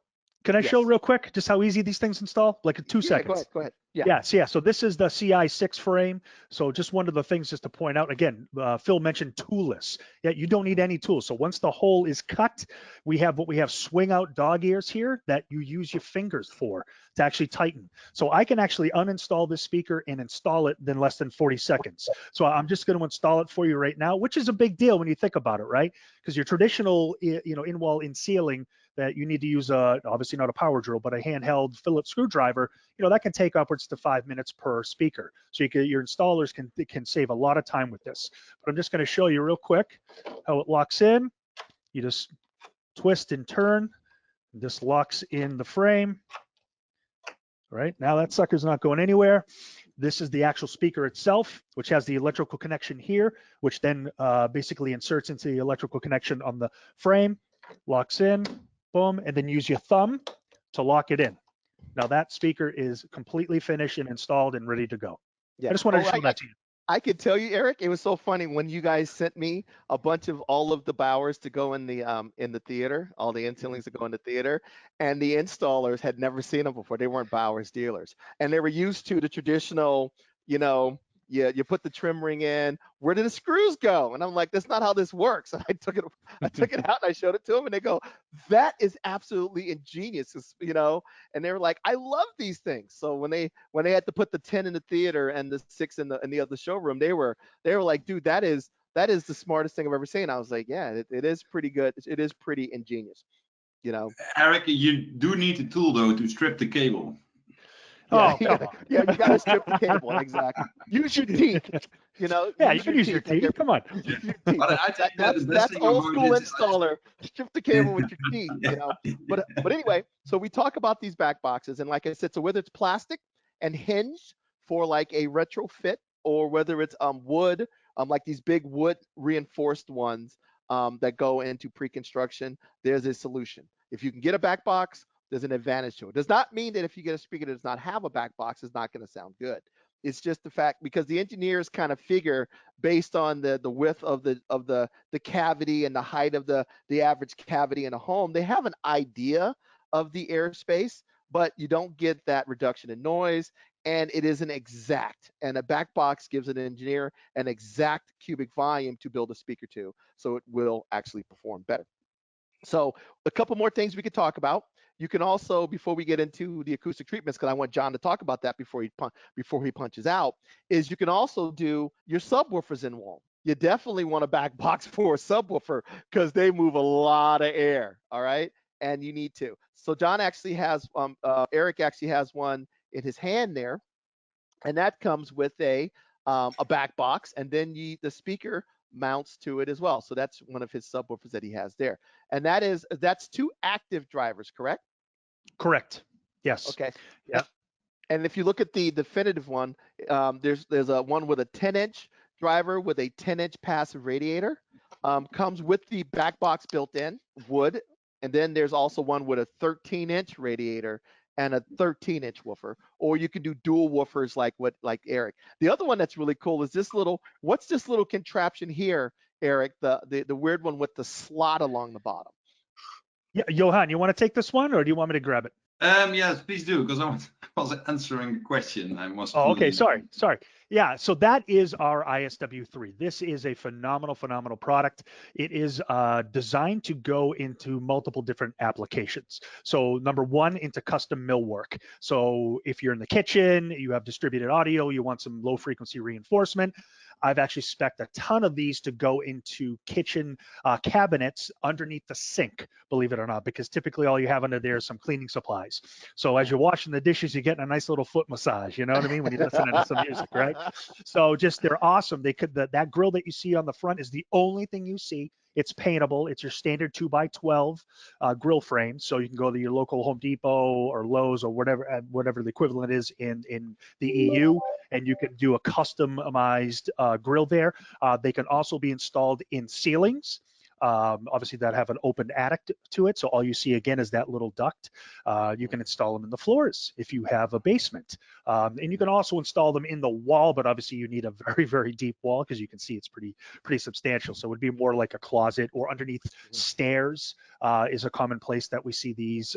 can I show real quick just how easy these things install? Like in 2 seconds. Go ahead. So this is the CI6 frame. So just one of the things just to point out, again, Phil mentioned toolless. Yeah, you don't need any tools. So once the hole is cut, we have swing out dog ears here that you use your fingers for to actually tighten. So I can actually uninstall this speaker and install it in less than 40 seconds. So I'm just going to install it for you right now, which is a big deal when you think about it, right? Because your traditional, in-wall in-ceiling that you need to use obviously not a power drill, but a handheld Phillips screwdriver, that can take upwards to 5 minutes per speaker. So your installers can save a lot of time with this. But I'm just going to show you real quick how it locks in. You just twist and turn. This locks in the frame. All right, now that sucker's not going anywhere. This is the actual speaker itself, which has the electrical connection here, which then basically inserts into the electrical connection on the frame, locks in, boom, and then use your thumb to lock it in. Now that speaker is completely finished and installed and ready to go. I just wanted to show that to you. I could tell you, Eric, it was so funny when you guys sent me a bunch of all of the Bowers to go in the theater, all the in-ceilings to go in the theater, and the installers had never seen them before. They weren't Bowers dealers, and they were used to the traditional, you put the trim ring in. Where do the screws go? And I'm like, that's not how this works. And I took it out and I showed it to them, and they go, that is absolutely ingenious, And they were like, I love these things. So when they had to put the 10 in the theater and the 6 in the other showroom, they were like, dude, that is the smartest thing I've ever seen. I was like, yeah, it is pretty good. It is pretty ingenious, Eric, you do need a tool though to strip the cable. Yeah, you got to strip the cable. Exactly. Use your teeth. Yeah, you can use your teeth. Come on. That's old school installer. Strip the cable with your teeth. But anyway, so we talk about these back boxes, and like I said, so whether it's plastic and hinged for like a retrofit, or whether it's wood, like these big wood reinforced ones that go into pre-construction, there's a solution. If you can get a back box, there's an advantage to it. Does not mean that if you get a speaker that does not have a back box, it's not going to sound good. It's just the fact, because the engineers kind of figure based on the width of the cavity and the height of the average cavity in a home, they have an idea of the airspace, but you don't get that reduction in noise, and it isn't exact. And a back box gives an engineer an exact cubic volume to build a speaker to, so it will actually perform better. So a couple more things we could talk about. you can also, before we get into the acoustic treatments, because I want John to talk about that before he punches out, is you can also do your subwoofers in wall. You definitely want a back box for a subwoofer because they move a lot of air, all right? And you need to. So John actually has, Eric actually has one in his hand there, and that comes with a back box, and then the speaker mounts to it as well. So that's one of his subwoofers that he has there. And that's 2 active drivers, correct? Correct. Yes. Okay. Yeah. And if you look at the definitive one, there's a one with a 10-inch driver with a 10-inch passive radiator. Comes with the back box built in, wood. And then there's also one with a 13-inch radiator and a 13-inch woofer. Or you can do dual woofers like Eric. The other one that's really cool is what's this little contraption here, Eric? The weird one with the slot along the bottom. Yeah, Johan, you want to take this one, or do you want me to grab it? Yes, please do, because I was answering the question. I was. Oh, okay. Sorry. Yeah. So that is our ISW3. This is a phenomenal product. It is designed to go into multiple different applications. So number one, into custom millwork. So if you're in the kitchen, you have distributed audio, you want some low frequency reinforcement. I've actually spec'd a ton of these to go into kitchen cabinets underneath the sink, believe it or not, because typically all you have under there is some cleaning supplies. So as you're washing the dishes, you're getting a nice little foot massage, you know what I mean, when you're listening to some music, right? So they're awesome. That grill that you see on the front is the only thing you see. It's paintable. It's your standard 2x12 grill frame. So you can go to your local Home Depot or Lowe's or whatever the equivalent is in the EU, and you can do a customized grill there. They can also be installed in ceilings. Obviously that have an open attic to it. So all you see again is that little duct. You can install them in the floors if you have a basement. And you can also install them in the wall, but obviously you need a very, very deep wall because you can see it's pretty substantial. So it would be more like a closet, or underneath stairs is a common place that we see these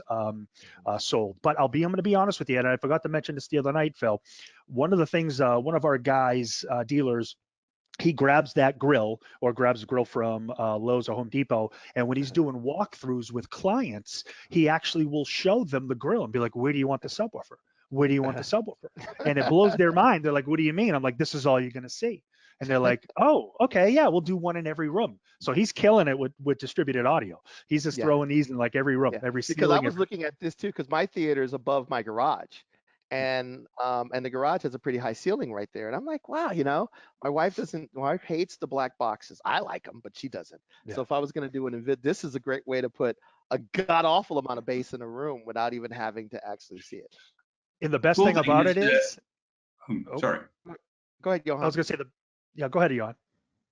sold. But I'm going to be honest with you, and I forgot to mention this the other night, Phil. One of the things, one of our guys, dealers, he grabs that grill, or grabs a grill from Lowe's or Home Depot, and when he's doing walkthroughs with clients, he actually will show them the grill and be like, where do you want the subwoofer? Where do you want the subwoofer? And it blows their mind. They're like, what do you mean? I'm like, this is all you're going to see. And they're like, oh, okay, yeah, we'll do one in every room. So he's killing it with distributed audio. He's just throwing these in like every room, every ceiling. Because I was looking at this too, because my theater is above my garage. And the garage has a pretty high ceiling right there, and I'm like, wow, my wife hates the black boxes. I like them, but she doesn't. So if I was going to do this is a great way to put a god awful amount of bass in a room without even having to actually see it. And the best thing about it is, sorry. Go ahead, Johan. I was going to say go ahead, Johan.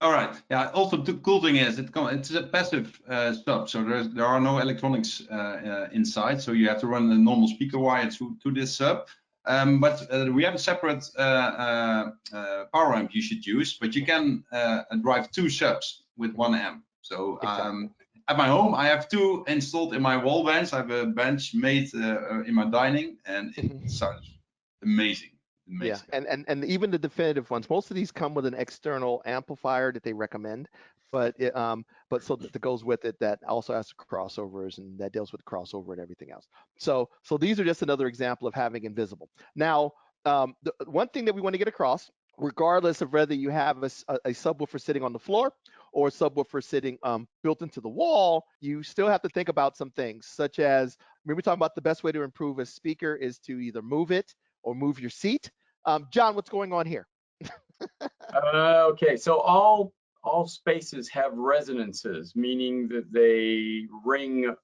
All right. Yeah. Also, the cool thing is it's a passive sub, so there are no electronics inside. So you have to run a normal speaker wire to this sub. But we have a separate power amp you should use, but you can drive 2 subs with 1 amp. So at my home, I have 2 installed in my wall bench. I have a bench made in my dining, and it sounds amazing. Yeah, and even the definitive ones, most of these come with an external amplifier that they recommend, but so that goes with it, that also has crossovers, and that deals with crossover and everything else. So these are just another example of having invisible. Now, the one thing that we want to get across, regardless of whether you have a subwoofer sitting on the floor or a subwoofer sitting built into the wall, you still have to think about some things, such as, we're talking about the best way to improve a speaker is to either move it or move your seat. John, what's going on here? Okay, so all spaces have resonances, meaning that they ring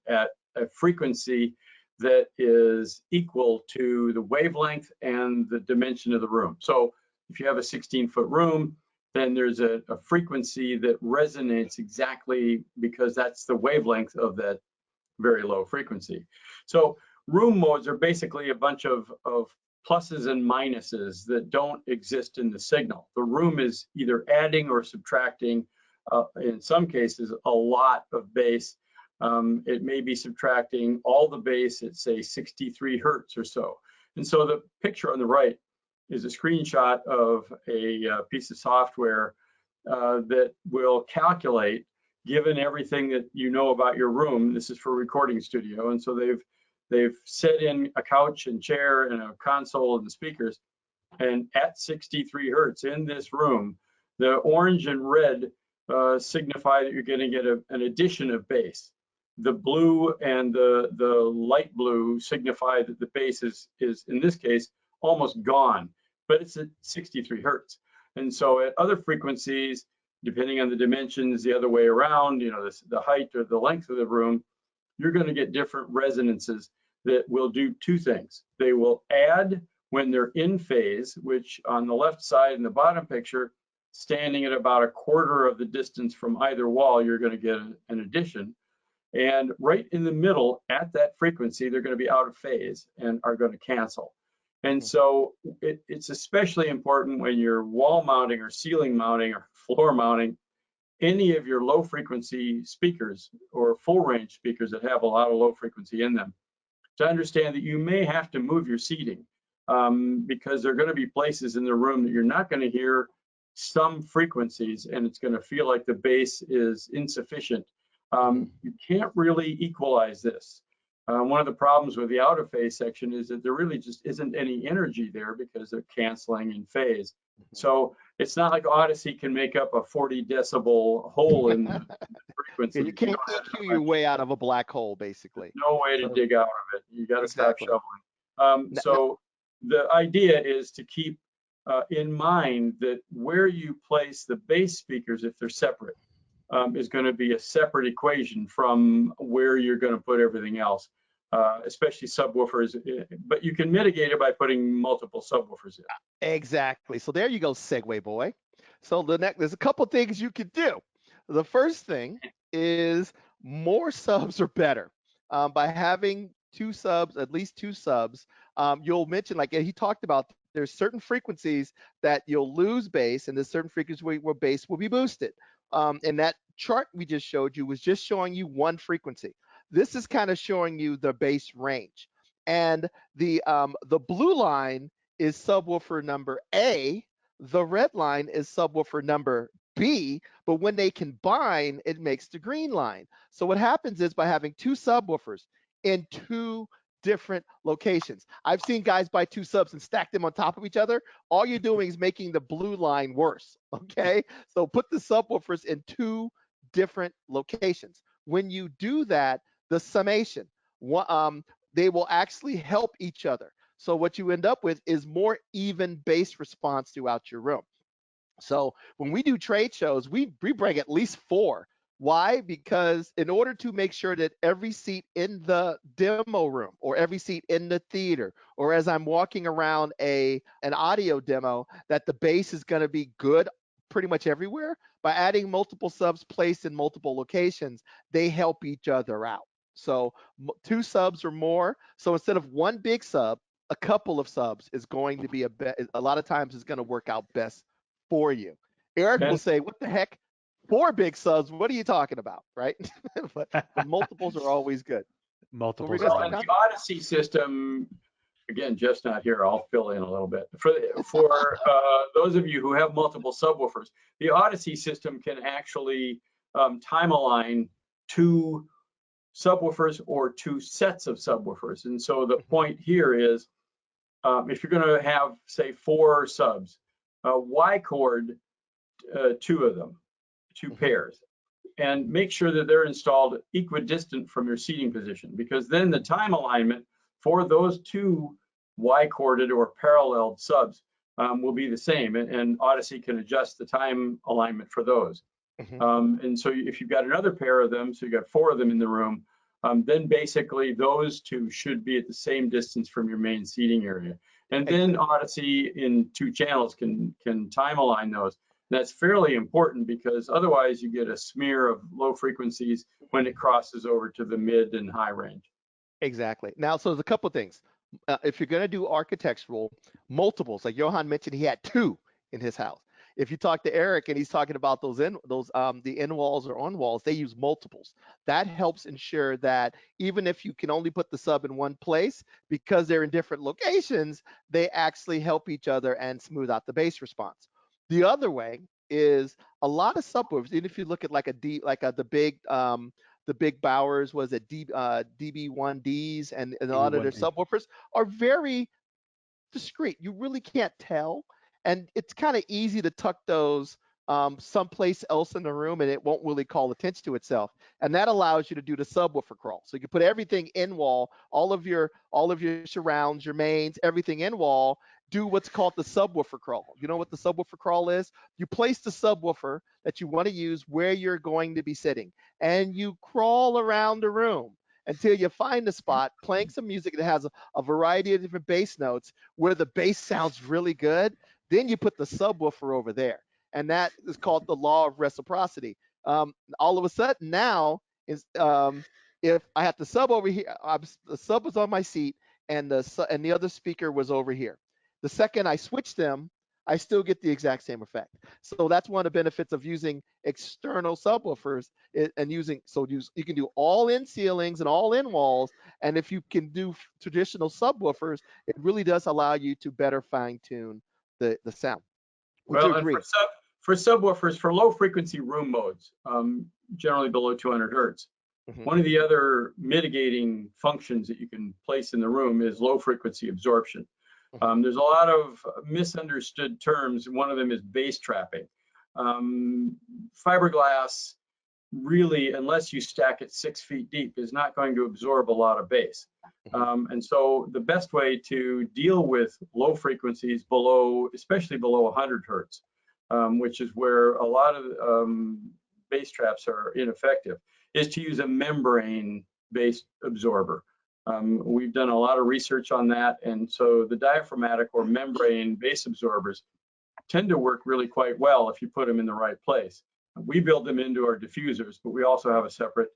at a frequency that is equal to the wavelength and the dimension of the room. So if you have a 16-foot room, then there's a frequency that resonates exactly because that's the wavelength of that very low frequency. So room modes are basically a bunch of pluses and minuses that don't exist in the signal. The room is either adding or subtracting, in some cases, a lot of bass. It may be subtracting all the bass at, say, 63 hertz or so. And so the picture on the right is a screenshot of a piece of software that will calculate given everything that you know about your room, this is for recording studio, and so they've set in a couch and chair and a console and the speakers, and at 63 hertz in this room, the orange and red signify that you're going to get an addition of bass. The blue and the light blue signify that the bass is in this case almost gone, but it's at 63 hertz. And so at other frequencies, depending on the dimensions, the other way around, you know, the height or the length of the room, you're going to get different resonances that will do two things. They will add when they're in phase, which on the left side in the bottom picture, standing at about a quarter of the distance from either wall, you're going to get an addition. And right in the middle at that frequency, they're going to be out of phase and are going to cancel. And so it's especially important when you're wall mounting or ceiling mounting or floor mounting any of your low frequency speakers or full range speakers that have a lot of low frequency in them, to understand that you may have to move your seating because there are going to be places in the room that you're not going to hear some frequencies and it's going to feel like the bass is insufficient. You can't really equalize this. One of the problems with the out of phase section is that there really just isn't any energy there because they're canceling in phase. So it's not like Odyssey can make up a 40 decibel hole in the frequency. Yeah, you can't EQ your way out of a black hole, basically. No way to dig out of it. You got to Exactly. stop shoveling. So the idea is to keep in mind that where you place the bass speakers, if they're separate, is going to be a separate equation from where you're going to put everything else, especially subwoofers. But you can mitigate it by putting multiple subwoofers in. Exactly. So there you go, segue boy. So there's a couple things you could do. The first thing is more subs are better. By having two subs, at least two subs, you'll mention, like he talked about, there's certain frequencies that you'll lose bass, and there's certain frequencies where bass will be boosted. And that chart we just showed you was just showing you one frequency. This is kind of showing you the bass range. And the blue line is subwoofer number A, the red line is subwoofer number B, but when they combine, it makes the green line. So what happens is by having two subwoofers in two different locations. I've seen guys buy two subs and stack them on top of each other. All you're doing is making the blue line worse, okay? So put the subwoofers in two different locations. When you do that, the summation, they will actually help each other. So what you end up with is more even bass response throughout your room. So when we do trade shows, we bring at least 4. Why? Because in order to make sure that every seat in the demo room or every seat in the theater, or as I'm walking around an audio demo, that the bass is going to be good pretty much everywhere, by adding multiple subs placed in multiple locations, they help each other out. So 2 subs or more. So instead of one big sub, a couple of subs is going to be a lot of times is going to work out best for you. Eric will say, what the heck? 4 big subs, what are you talking about, right? but multiples are always good. Multiples. And the Odyssey system, again, Jeff's not here, I'll fill in a little bit. For those of you who have multiple subwoofers, the Odyssey system can actually time align 2 subwoofers or 2 sets of subwoofers. And so the point here is, if you're going to have, say, 4 subs, Y chord 2 of them, 2 pairs, and make sure that they're installed equidistant from your seating position, because then the time alignment for those 2 Y chorded or paralleled subs will be the same, and Odyssey can adjust the time alignment for those. And so if you've got another pair of them, so you've got 4 of them in the room, then basically those 2 should be at the same distance from your main seating area. And then Odyssey in 2 channels can time align those. That's fairly important because otherwise you get a smear of low frequencies when it crosses over to the mid and high range. Exactly. Now, so there's a couple things. If you're going to do architectural multiples, like Johan mentioned, he had 2 in his house. If you talk to Eric and he's talking about the in walls or on walls, they use multiples. That helps ensure that even if you can only put the sub in one place, because they're in different locations, they actually help each other and smooth out the bass response. The other way is a lot of subwoofers. Even if you look at like the big Bowers, was it DB1Ds, and a lot of their DB1D. subwoofers are very discreet. You really can't tell, and it's kind of easy to tuck those someplace else in the room, and it won't really call attention to itself. And that allows you to do the subwoofer crawl. So you can put everything in wall, all of your surrounds, your mains, everything in wall. Do what's called the subwoofer crawl. You know what the subwoofer crawl is? You place the subwoofer that you want to use where you're going to be sitting, and you crawl around the room until you find a spot, playing some music that has a variety of different bass notes where the bass sounds really good. Then you put the subwoofer over there, and that is called the law of reciprocity. All of a sudden now is if I had the sub over here, the sub was on my seat, and the other speaker was over here. The second I switch them, I still get the exact same effect. So that's one of the benefits of using external subwoofers, and you can do all in ceilings and all in walls. And if you can do traditional subwoofers, it really does allow you to better fine tune the sound. Would you Well, and agree? for subwoofers, for low frequency room modes, generally below 200 hertz, one of the other mitigating functions that you can place in the room is low frequency absorption. There's a lot of misunderstood terms. One of them is bass trapping. Fiberglass, really, unless you stack it 6 feet deep, is not going to absorb a lot of bass. And so the best way to deal with low frequencies especially below 100 hertz, which is where a lot of bass traps are ineffective, is to use a membrane-based absorber. We've done a lot of research on that, and so the diaphragmatic or membrane bass absorbers tend to work really quite well if you put them in the right place. We build them into our diffusers, but we also have a separate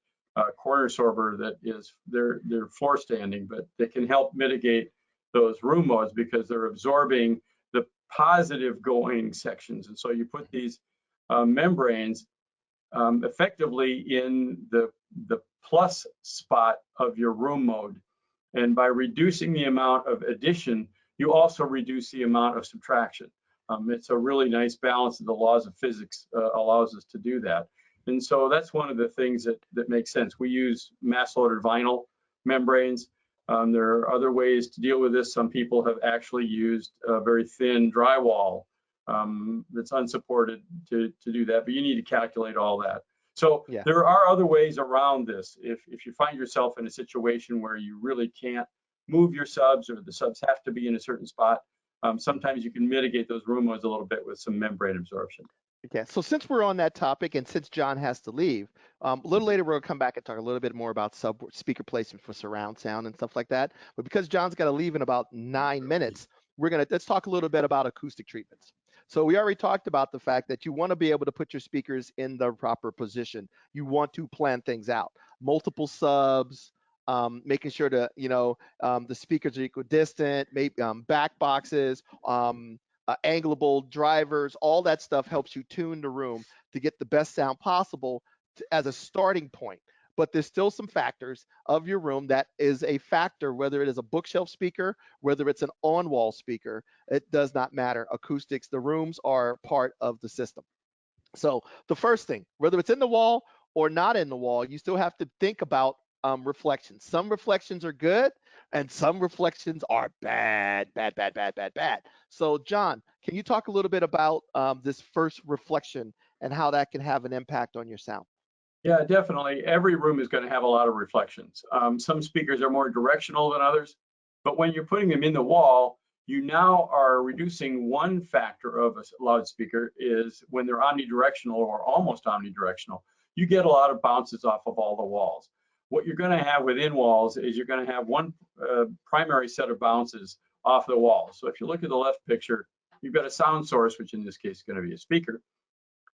corner absorber that is they're floor standing, but they can help mitigate those room modes because they're absorbing the positive going sections. And so you put these membranes effectively in the plus spot of your room mode. And by reducing the amount of addition, you also reduce the amount of subtraction. It's a really nice balance of the laws of physics allows us to do that. And so that's one of the things that makes sense. We use mass-loaded vinyl membranes. There are other ways to deal with this. Some people have actually used a very thin drywall that's unsupported to do that, but you need to calculate all that. So yeah, there are other ways around this. If you find yourself in a situation where you really can't move your subs, or the subs have to be in a certain spot, sometimes you can mitigate those room modes a little bit with some membrane absorption. Okay, so since we're on that topic, and since John has to leave, a little later we're gonna come back and talk a little bit more about speaker placement for surround sound and stuff like that. But because John's got to leave in about 9 minutes, let's talk a little bit about acoustic treatments. So we already talked about the fact that you want to be able to put your speakers in the proper position. You want to plan things out, multiple subs, making sure that the speakers are equidistant, maybe back boxes, angleable drivers, all that stuff helps you tune the room to get the best sound possible as a starting point. But there's still some factors of your room that is a factor, whether it is a bookshelf speaker, whether it's an on-wall speaker, it does not matter. Acoustics, the rooms are part of the system. So the first thing, whether it's in the wall or not in the wall, you still have to think about reflections. Some reflections are good, and some reflections are bad. So John, can you talk a little bit about this first reflection and how that can have an impact on your sound? Yeah, definitely. Every room is going to have a lot of reflections. Some speakers are more directional than others, but when you're putting them in the wall, you now are reducing one factor of a loudspeaker is when they're omnidirectional or almost omnidirectional, you get a lot of bounces off of all the walls. What you're going to have within walls is you're going to have one primary set of bounces off the wall. So if you look at the left picture, you've got a sound source, which in this case is going to be a speaker.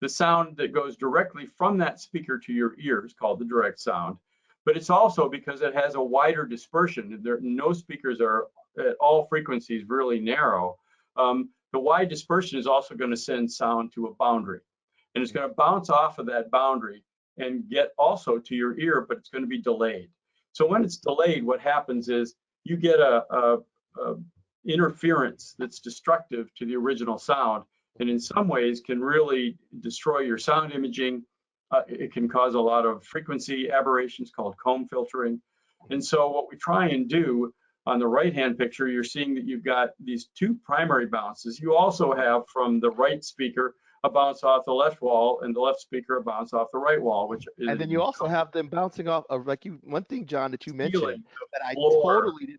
The sound that goes directly from that speaker to your ear is called the direct sound, but it's also because it has a wider dispersion. No speakers are at all frequencies really narrow. The wide dispersion is also going to send sound to a boundary, and it's going to bounce off of that boundary and get also to your ear, but it's going to be delayed. So when it's delayed, what happens is you get a interference that's destructive to the original sound, and in some ways can really destroy your sound imaging. It can cause a lot of frequency aberrations called comb filtering. And so what we try and do on the right-hand picture, you're seeing that you've got these two primary bounces. You also have from the right speaker a bounce off the left wall, and the left speaker a bounce off the right wall, which is, and then you also have them bouncing off of, like, one thing, John, that you mentioned that I floor. totally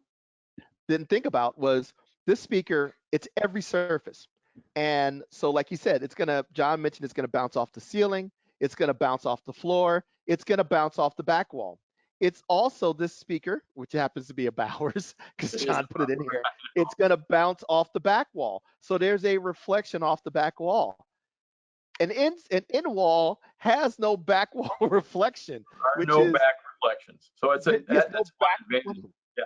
didn't think about was this speaker, it's every surface. And so, like you said, John mentioned it's gonna bounce off the ceiling, it's gonna bounce off the floor, it's gonna bounce off the back wall. It's also this speaker, which happens to be a Bowers, because John put it in here, it's gonna bounce off the back wall. So there's a reflection off the back wall. An in wall has no back wall reflection, which no is back reflections. So it's a that's no one back advantage. reflection. Yeah.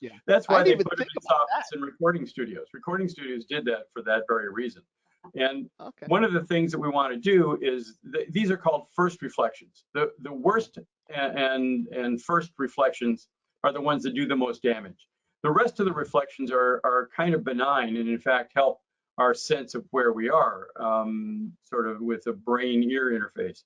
Yeah. That's I why didn't they even put it think in about soffits and recording studios. Recording studios did that for that very reason. And Okay. one of the things that we want to do is these are called first reflections. The worst and first reflections are the ones that do the most damage. The rest of the reflections are kind of benign and in fact help our sense of where we are, sort of with a brain-ear interface.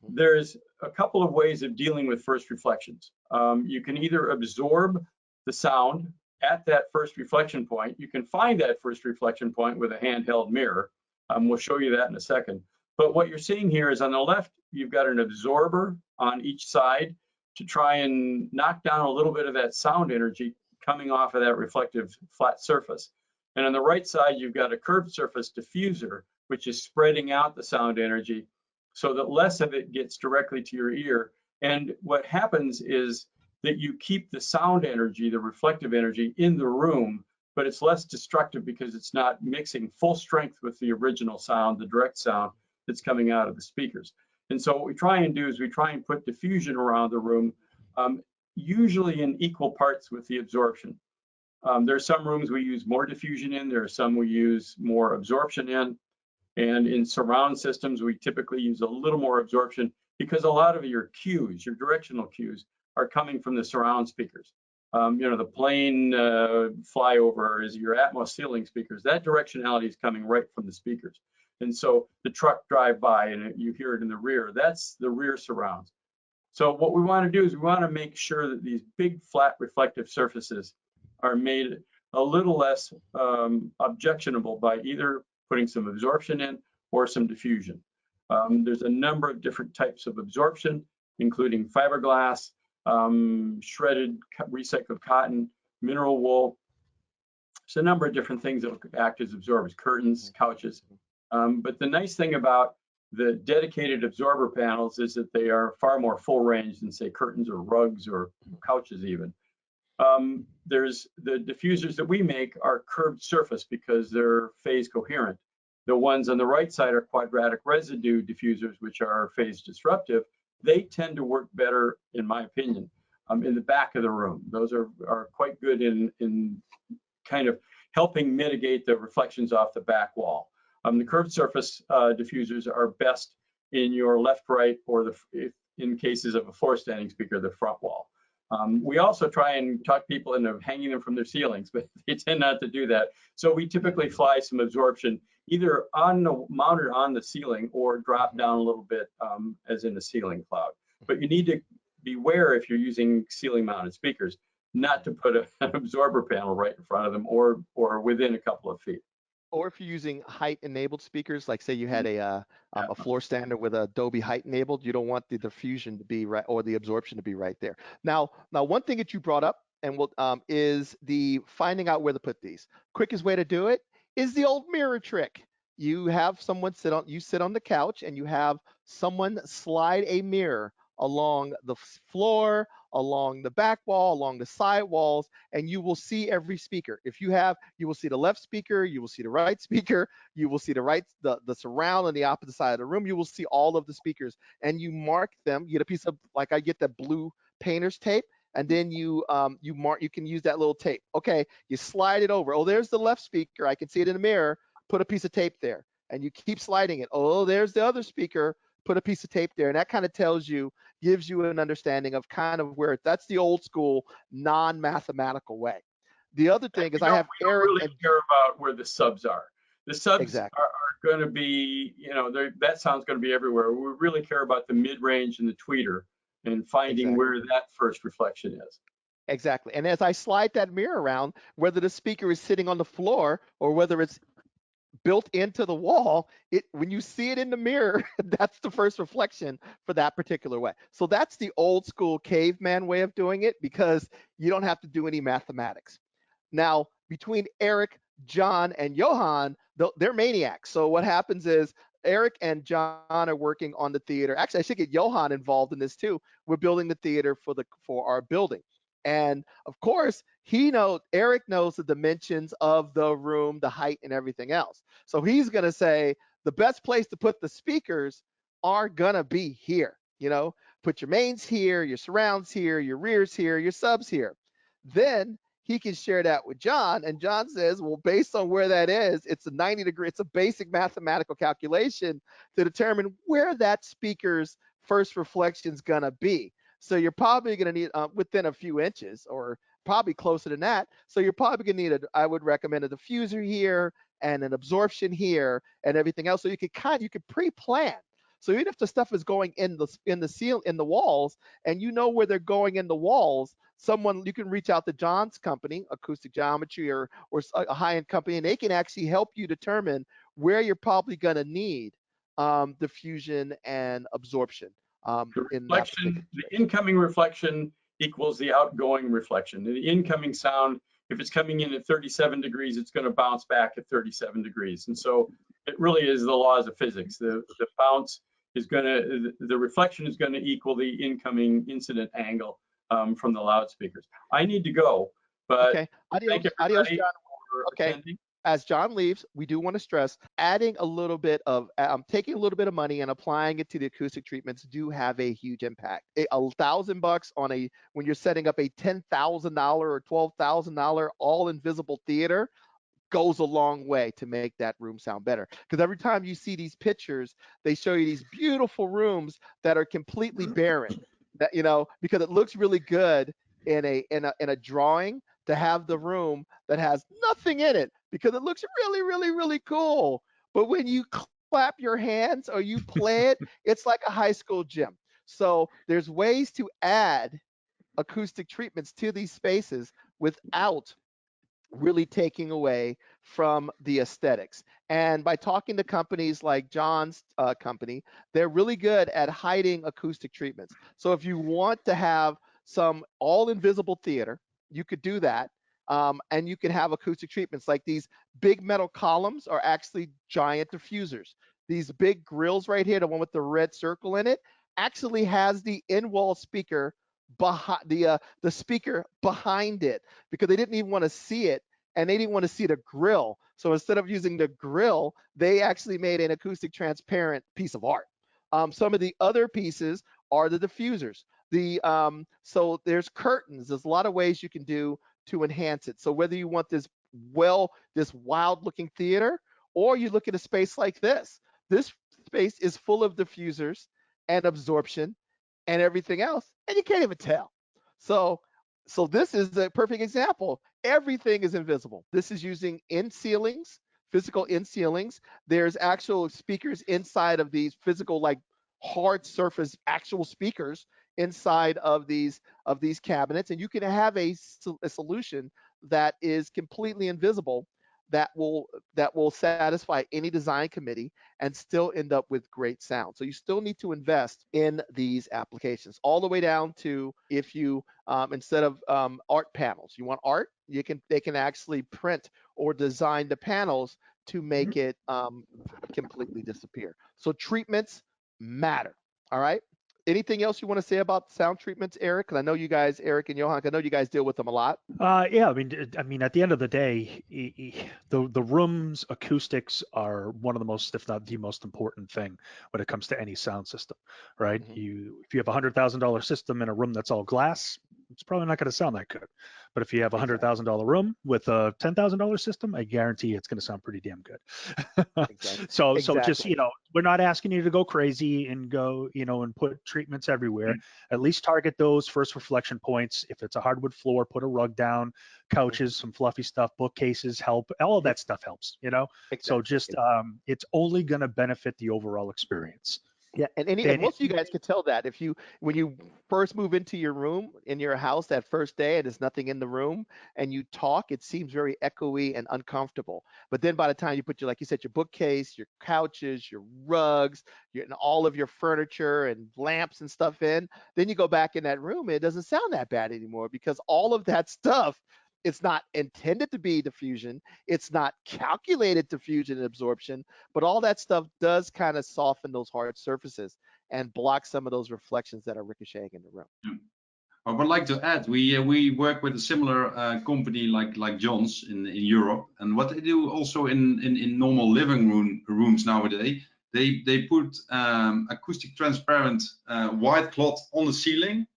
There's a couple of ways of dealing with first reflections. You can either absorb the sound at that first reflection point. You can find that first reflection point with a handheld mirror. We'll show you that in a second. But what you're seeing here is on the left, you've got an absorber on each side to try and knock down a little bit of that sound energy coming off of that reflective flat surface. And on the right side, you've got a curved surface diffuser, which is spreading out the sound energy so that less of it gets directly to your ear. And what happens is that you keep the sound energy, the reflective energy, in the room, but it's less destructive because it's not mixing full strength with the original sound, the direct sound that's coming out of the speakers. And so what we try and do is we try and put diffusion around the room, usually in equal parts with the absorption. There are some rooms we use more diffusion in, there are some we use more absorption in. And in surround systems, we typically use a little more absorption because a lot of your cues, your directional cues, are coming from the surround speakers. The plane flyover is your Atmos ceiling speakers. That directionality is coming right from the speakers. And so the truck drive by and you hear it in the rear. That's the rear surrounds. So what we want to do is we want to make sure that these big flat reflective surfaces are made a little less objectionable by either putting some absorption in or some diffusion. There's a number of different types of absorption, including fiberglass, shredded recycled cotton, mineral wool. There's a number of different things that will act as absorbers, curtains, couches. But the nice thing about the dedicated absorber panels is that they are far more full range than, say, curtains or rugs or couches even. There's the diffusers that we make are curved surface because they're phase coherent. The ones on the right side are quadratic residue diffusers, which are phase disruptive. They tend to work better, in my opinion, in the back of the room. Those are quite good in kind of helping mitigate the reflections off the back wall. The curved surface diffusers are best in your left, right, or in cases of a floor standing speaker, the front wall. We also try and talk people into hanging them from their ceilings, but they tend not to do that. So we typically fly some absorption either mounted on the ceiling or drop down a little bit as in the ceiling cloud. But you need to beware if you're using ceiling mounted speakers not to put an absorber panel right in front of them or within a couple of feet. Or if you're using height enabled speakers, like say you had a floor standard with a Dolby height enabled, you don't want the diffusion to be right or the absorption to be right there. Now one thing that you brought up and is the finding out where to put these. Quickest way to do it is the old mirror trick. You have someone sit on the couch and you have someone slide a mirror along the floor, along the back wall, along the side walls, and you will see every speaker. You will see the left speaker, you will see the right speaker, you will see the surround on the opposite side of the room. You will see all of the speakers, and you mark them. You get a piece of, like I get that blue painter's tape, and then you can use that little tape. Okay, you slide it over. Oh, there's the left speaker. I can see it in the mirror. Put a piece of tape there, and you keep sliding it. Oh, there's the other speaker. Put a piece of tape there, and that kind of gives you an understanding of kind of where that's the old school non-mathematical way. The other thing is I have Eric. We don't really care about where the subs are. The subs exactly. are going to be, that sound's going to be everywhere. We really care about the mid-range and the tweeter and finding Exactly. where that first reflection is. Exactly. And as I slide that mirror around, whether the speaker is sitting on the floor or whether it's built into the wall, when you see it in the mirror, that's the first reflection for that particular way. So that's the old school caveman way of doing it, because you don't have to do any mathematics. Now, between Eric, John, and Johan, they're maniacs. So what happens is Eric and John are working on the theater. Actually, I should get Johan involved in this too. We're building the theater for our building. And of course, Eric knows the dimensions of the room, the height, and everything else. So he's going to say the best place to put the speakers are going to be here. Put your mains here, your surrounds here, your rears here, your subs here. Then he can share that with John, and John says, well, based on where that is, it's a 90-degree, it's a basic mathematical calculation to determine where that speaker's first reflection is going to be. So you're probably going to need within a few inches, or probably closer than that. So you're probably going to need I would recommend a diffuser here and an absorption here and everything else. So you could pre-plan. So even if the stuff is going in the walls, and where they're going in the walls, you can reach out to John's company, Acoustic Geometry, or a high-end company, and they can actually help you determine where you're probably going to need diffusion and absorption. The incoming reflection equals the outgoing reflection. The incoming sound, if it's coming in at 37 degrees, it's going to bounce back at 37 degrees. And so it really is the laws of physics. The bounce is the reflection is going to equal the incoming incident angle from the loudspeakers. I need to go, but okay. Adios, John. Okay. Attending. As John leaves, we do want to stress taking a little bit of money and applying it to the acoustic treatments do have a huge impact. $1,000 when you're setting up a $10,000 or $12,000 all invisible theater goes a long way to make that room sound better. Because every time you see these pictures, they show you these beautiful rooms that are completely barren. Because it looks really good in a drawing, to have the room that has nothing in it, because it looks really, really, really cool. But when you clap your hands or you play it, it's like a high school gym. So there's ways to add acoustic treatments to these spaces without really taking away from the aesthetics. And by talking to companies like John's company, they're really good at hiding acoustic treatments. So if you want to have some all invisible theater, you could do that. And you can have acoustic treatments, like these big metal columns are actually giant diffusers. These big grills right here, the one with the red circle in it, actually has the in-wall speaker behind the speaker behind it, because they didn't even want to see it, and they didn't want to see the grill. So instead of using the grill, they actually made an acoustic transparent piece of art. Some of the other pieces are the diffusers. So there's curtains. There's a lot of ways you can do to enhance it. So whether you want this wild looking theater, or you look at a space like this space is full of diffusers and absorption and everything else, and you can't even tell. So this is a perfect example. Everything is invisible. This is using physical in ceilings. There's actual speakers inside of these physical, like hard surface actual speakers inside of these cabinets, and you can have a solution that is completely invisible, that will satisfy any design committee and still end up with great sound. So you still need to invest in these applications, all the way down to, if you instead of art panels, you want art, they can actually print or design the panels to make it completely disappear. So treatments matter. All right. Anything else you want to say about sound treatments, Eric? Because I know you guys, Eric and Johan, I know you guys deal with them a lot. Yeah, I mean, at the end of the day, the room's acoustics are one of the most, if not the most important thing when it comes to any sound system, right? Mm-hmm. If you have $100,000 system in a room that's all glass, it's probably not going to sound that good. But if you have a Exactly. $100,000 room with a $10,000 system, I guarantee it's going to sound pretty damn good. Exactly. So just, Exactly. we're not asking you to go crazy and go, and put treatments everywhere. At least target those first reflection points. If it's a hardwood floor, put a rug down, couches, some fluffy stuff, bookcases help. All of that stuff helps, So Exactly. just, it's only going to benefit the overall experience. Yeah, and most of you guys can tell that when you first move into your room in your house that first day and there's nothing in the room and you talk, it seems very echoey and uncomfortable. But then by the time you put like you said, your bookcase, your couches, your rugs, and all of your furniture and lamps and stuff in, then you go back in that room and it doesn't sound that bad anymore because all of that stuff, it's not intended to be diffusion. It's not calculated diffusion and absorption, but all that stuff does kind of soften those hard surfaces and block some of those reflections that are ricocheting in the room. Yeah. I would like to add, we work with a similar company like John's in Europe, and what they do also in normal living rooms nowadays, they put acoustic transparent white cloth on the ceiling.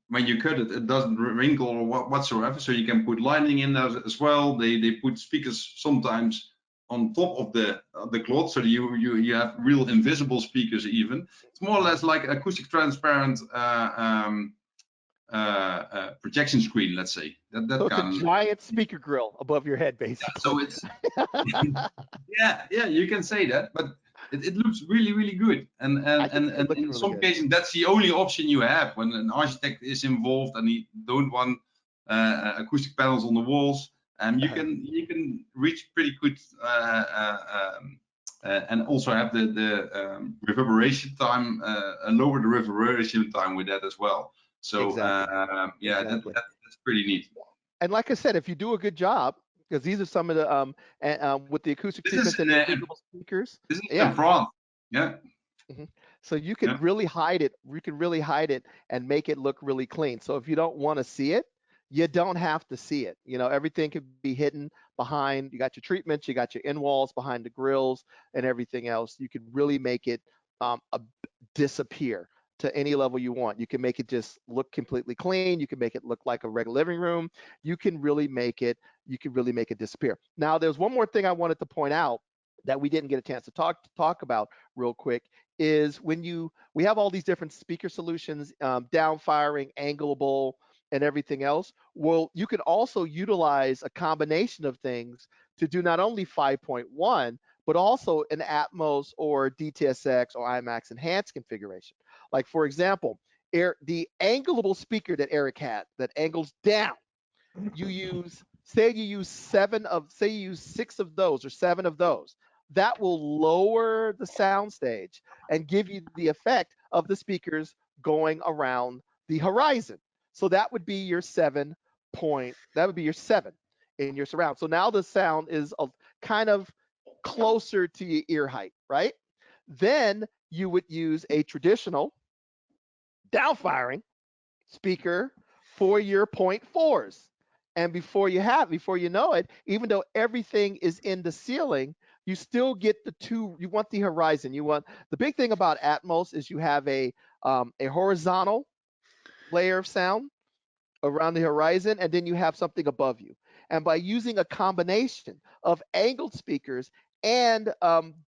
When you cut it, it doesn't wrinkle or whatsoever. So you can put lining in there as well. They put speakers sometimes on top of the cloth, so you have real invisible speakers even. It's more or less like acoustic transparent projection screen, let's say. So it's a giant speaker grill above your head, basically. Yeah, so it's yeah, you can say that, but it looks really good. And in really some good. cases, that's the only option you have when an architect is involved and he don't want acoustic panels on the walls. You can reach pretty good and also have the reverberation time, lower the reverberation time with that as well. So Exactly. yeah, Exactly. that's pretty neat. And like I said, if you do a good job, because these are some of the with the acoustic treatments and the invisible speakers. This is in France. Yeah. So you can really hide it. You can really hide it and make it look really clean. So if you don't want to see it, you don't have to see it. Everything could be hidden behind. You got your treatments, you got your in walls behind the grills and everything else. You could really make it disappear to any level you want. You can make it just look completely clean. You can make it look like a regular living room. You can really make it disappear. Now, there's one more thing I wanted to point out that we didn't get a chance to talk about real quick is we have all these different speaker solutions, down firing, angleable, and everything else. Well, you can also utilize a combination of things to do not only 5.1, but also an Atmos or DTSX or IMAX enhanced configuration. Like for example, the angleable speaker that Eric had that angles down, you use 6 of those or 7 of those. That will lower the soundstage and give you the effect of the speakers going around the horizon. So that would be your 7 in your surround. So now the sound is kind of closer to your ear height, right? Then you would use a traditional down firing speaker for your 0.4s. And before you know it, even though everything is in the ceiling, you still get you want the horizon. The big thing about Atmos is you have a horizontal layer of sound around the horizon, and then you have something above you. And by using a combination of angled speakers and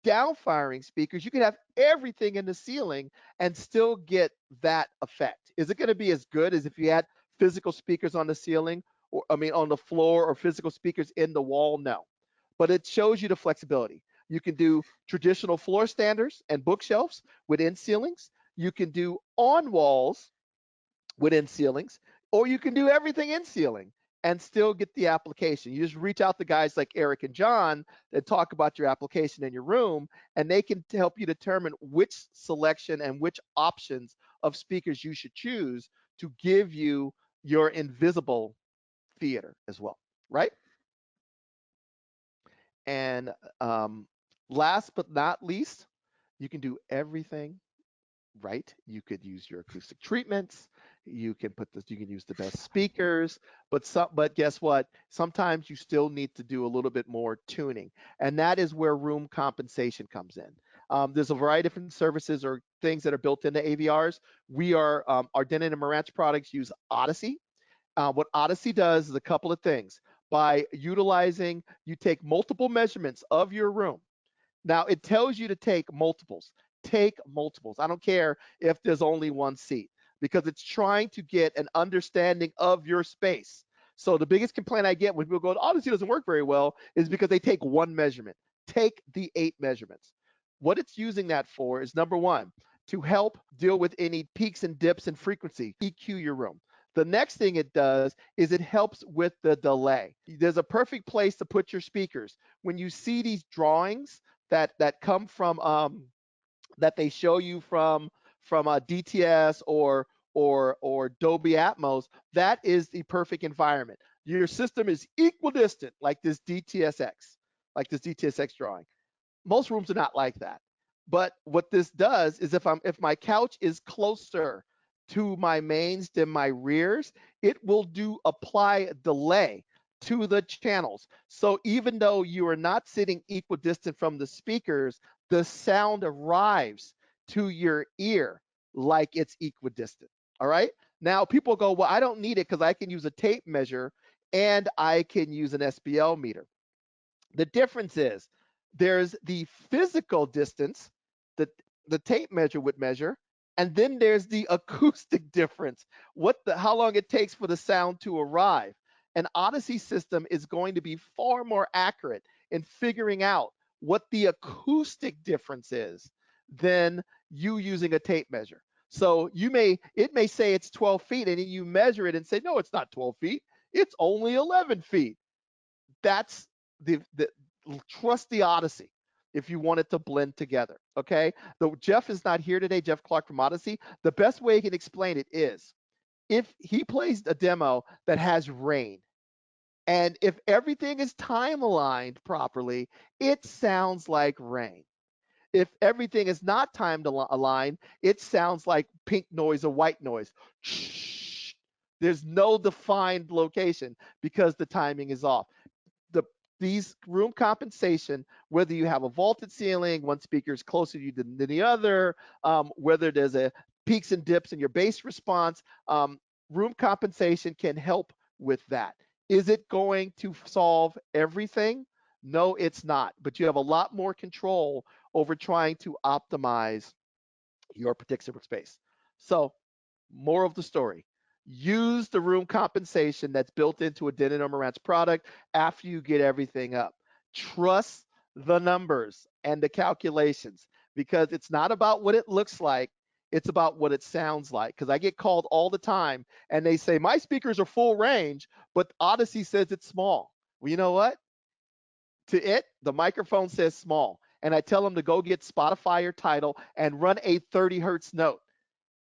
down firing speakers, you can have everything in the ceiling and still get that effect. Is it going to be as good as if you had physical speakers on the ceiling, or on the floor, or physical speakers in the wall? No. But it shows you the flexibility. You can do traditional floor standers and bookshelves within ceilings. You can do on walls within ceilings, or you can do everything in ceiling and still get the application. You just reach out to guys like Eric and John that talk about your application in your room, and they can help you determine which selection and which options of speakers you should choose to give you your invisible theater as well, right? And last but not least, you can do everything right. You could use your acoustic treatments. You can put this, you can use the best speakers, but guess what? Sometimes you still need to do a little bit more tuning, and that is where room compensation comes in. There's a variety of different services or things that are built into AVRs. Our Denon and Marantz products use Odyssey. What Odyssey does is a couple of things. By utilizing, you take multiple measurements of your room. Now it tells you to take multiples. Take multiples. I don't care if there's only one seat, because it's trying to get an understanding of your space. So the biggest complaint I get when people go, Odyssey doesn't work very well, is because they take one measurement. Take the 8 measurements. What it's using that for is, number one, to help deal with any peaks and dips in frequency, EQ your room. The next thing it does is it helps with the delay. There's a perfect place to put your speakers. When you see these drawings that come from that they show you from DTS or Dolby Atmos, that is the perfect environment. Your system is equidistant, like this DTSX drawing. Most rooms are not like that. But what this does is if my couch is closer to my mains than my rears, it will apply delay to the channels. So even though you are not sitting equidistant from the speakers, the sound arrives to your ear like it's equidistant. All right. Now people go, well, I don't need it because I can use a tape measure and I can use an SBL meter. The difference is there's the physical distance that the tape measure would measure, and then there's the acoustic difference, how long it takes for the sound to arrive. An Odyssey system is going to be far more accurate in figuring out what the acoustic difference is than you using a tape measure. So it may say it's 12 feet, and then you measure it and say, no, it's not 12 feet. It's only 11 feet. That's the trust the Odyssey if you want it to blend together. Okay. Though Jeff is not here today, Jeff Clark from Odyssey, the best way he can explain it is if he plays a demo that has rain, and if everything is time aligned properly, it sounds like rain. If everything is not time aligned, it sounds like pink noise or white noise. There's no defined location because the timing is off. These room compensation, whether you have a vaulted ceiling, one speaker is closer to you than the other, whether there's a peaks and dips in your bass response, room compensation can help with that. Is it going to solve everything? No, it's not. But you have a lot more control over trying to optimize your particular space. So, moral of the story, use the room compensation that's built into a Denon or Marantz product after you get everything up. Trust the numbers and the calculations, because it's not about what it looks like, it's about what it sounds like. Because I get called all the time and they say, my speakers are full range, but Odyssey says it's small. Well, you know what? The microphone says small. And I tell them to go get Spotify or Tidal and run a 30 hertz note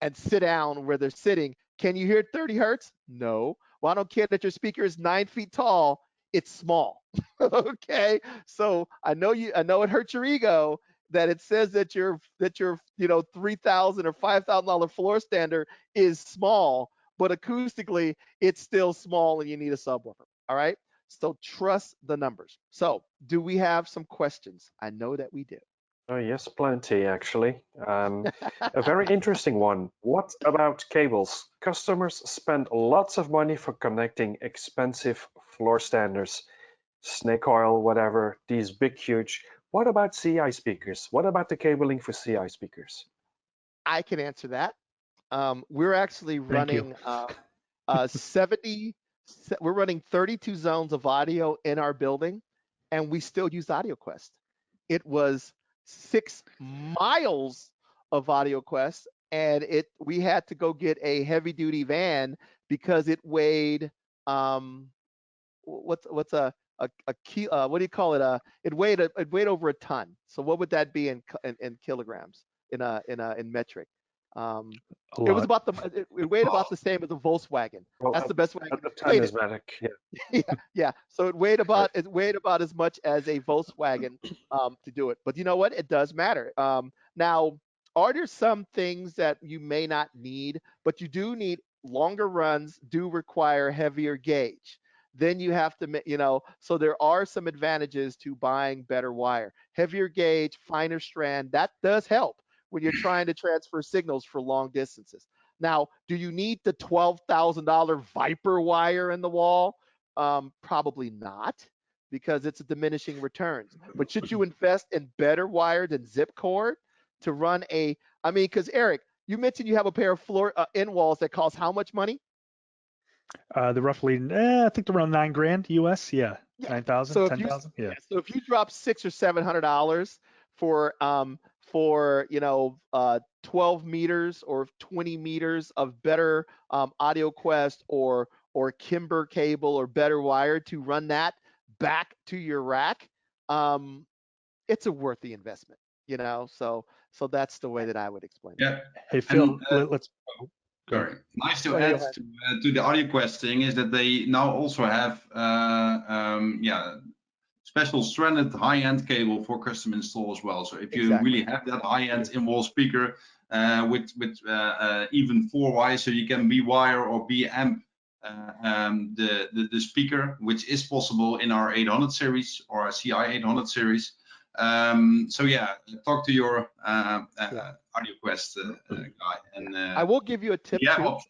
and sit down where they're sitting. Can you hear 30 hertz? No. Well, I don't care that your speaker is 9 feet tall. It's small. Okay. So I know it hurts your ego that it says that your $3,000 or $5,000 floor standard is small, but acoustically it's still small and you need a subwoofer. All right. So trust the numbers. So do we have some questions? I know that we do. Oh, yes, plenty actually. A very interesting one. What about cables? Customers spend lots of money for connecting expensive floor standers, snake oil, whatever, these big, huge. What about CI speakers? What about the cabling for CI speakers? I can answer that. We're actually Thank you. running we're running 32 zones of audio in our building, and we still use AudioQuest. It was 6 miles of AudioQuest, and we had to go get a heavy duty van because it weighed what's a kilo, what do you call it? It weighed over a ton. So what would that be in kilograms in metric? It was about it weighed about the same as a Volkswagen. Well, That's the best way I a can ton explain is it. medic. Yeah. Yeah. So it weighed about Right. as much as a Volkswagen to do it. But you know what? It does matter. Now, are there some things that you may not need, but you do need longer runs do require heavier gauge. Then you have to, so there are some advantages to buying better wire. Heavier gauge, finer strand, that does help when you're trying to transfer signals for long distances. Now, do you need the $12,000 Viper wire in the wall? Probably not, because it's a diminishing returns. But should you invest in better wire than zip cord to run because Eric, you mentioned you have a pair of end walls that cost how much money? They're roughly, I think they're around $9,000 US. Yeah, Yeah. 9,000, So 10,000. Yeah. So if you drop $600 or $700 for 12 meters or 20 meters of better audio quest or Kimber cable or better wire to run that back to your rack, it's a worthy investment. So that's the way that I would explain it. Yeah. Hey Phil, And, let's. sorry. Nice to Go ahead, add to the AudioQuest thing is that they now also have special stranded high-end cable for custom install as well. So if you really have that high-end in-wall speaker with even 4 wires, so you can B-wire or B-amp the speaker, which is possible in our 800 series or our CI 800 series. So yeah, talk to your AudioQuest guy. And I will give you a tip too. Options.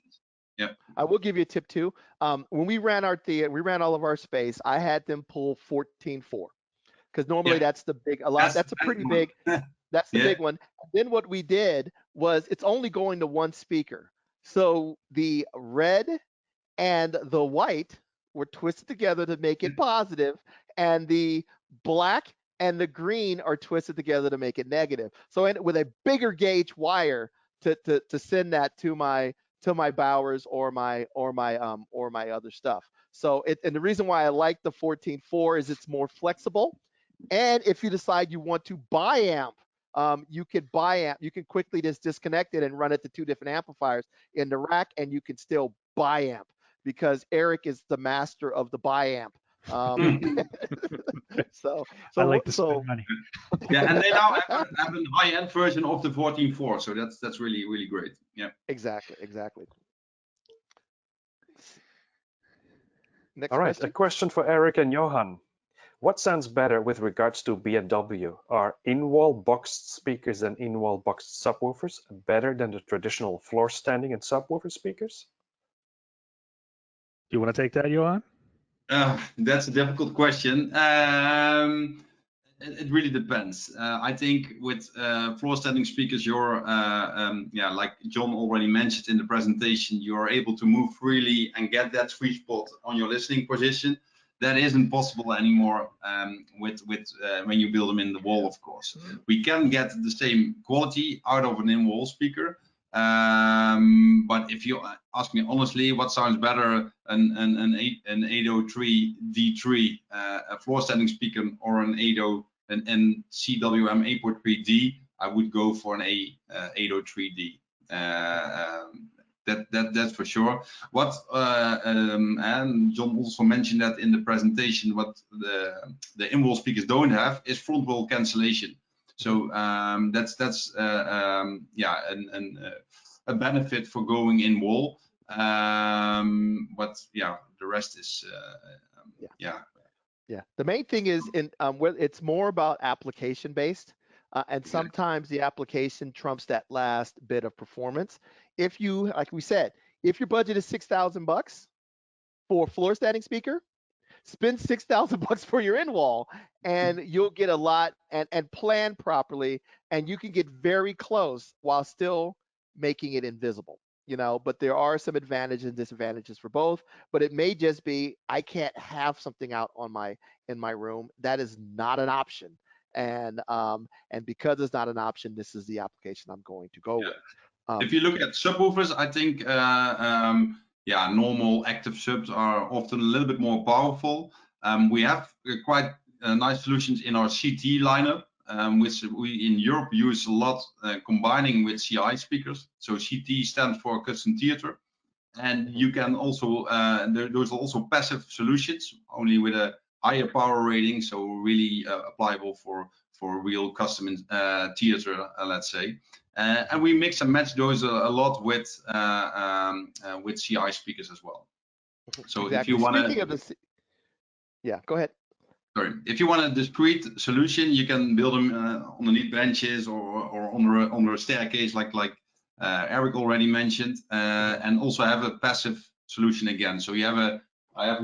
Yeah. I will give you a tip too. When we ran our theater, we ran all of our space. I had them pull 14.4 because normally that's the big. That's a pretty big. That's the big one. Then what we did was it's only going to one speaker. So the red and the white were twisted together to make it positive, and the black and the green are twisted together to make it negative. So with a bigger gauge wire to send that to my Bowers or my other stuff. So and the reason why I like the 14.4 is it's more flexible. And if you decide you want to bi-amp, you can bi-amp. You can quickly just disconnect it and run it to 2 different amplifiers in the rack, and you can still bi-amp because Eric is the master of the bi-amp. So I like to spend money. Yeah, and they now have a high-end version of the 14.4, so that's really, really great. Yeah. Exactly. Next All right, question. a question for Eric and Johan. What sounds better with regards to B&W? Are in-wall boxed speakers and in-wall boxed subwoofers better than the traditional floor standing and subwoofer speakers? You want to take that, Johan? That's a difficult question. It really depends. I think with floor standing speakers, you're like John already mentioned in the presentation, you're able to move freely and get that sweet spot on your listening position. That isn't possible anymore with when you build them in the wall, of course. We can get the same quality out of an in-wall speaker, but if you ask me honestly, what sounds better, an 803 D3 a floor standing speaker or an CWM 8.3D, I would go for an 803D. That's for sure. What and John also mentioned that in the presentation, what the in-wall speakers don't have is front wall cancellation. So that's a benefit for going in wall. But yeah, the rest is The main thing is it's more about application based. And sometimes the application trumps that last bit of performance. If you, like we said, if your budget is $6,000 for a floor standing speaker, spend $6,000 for your in wall, and you'll get a lot and plan properly, and you can get very close while still making it invisible. But there are some advantages and disadvantages for both. But it may just be I can't have something out in my room. That is not an option. And because it's not an option, this is the application I'm going to go with. If you look at subwoofers, I think normal active subs are often a little bit more powerful. We have quite nice solutions in our CT lineup, which we in Europe use a lot, combining with CI speakers. So CT stands for custom theater, and you can also there's also passive solutions only with a higher power rating, so really applicable for real custom theater, let's say. And we mix and match those a lot with CI speakers as well. So exactly. if you want Speaking of the, yeah, go ahead. Sorry, if you want a discrete solution, you can build them underneath benches or under a staircase, like Eric already mentioned, and also have a passive solution again. So you have I have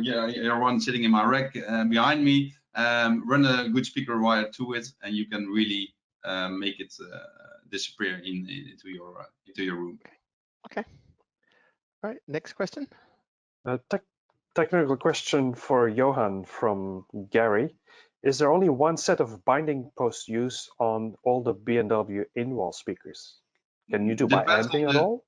one sitting in my rack behind me. Run a good speaker wire to it, and you can really make it disappear into your room. Okay. All right. Next question. Technical question for Johan from Gary. Is there only one set of binding posts used on all the B&W in-wall speakers? Can you do bi-amping at all?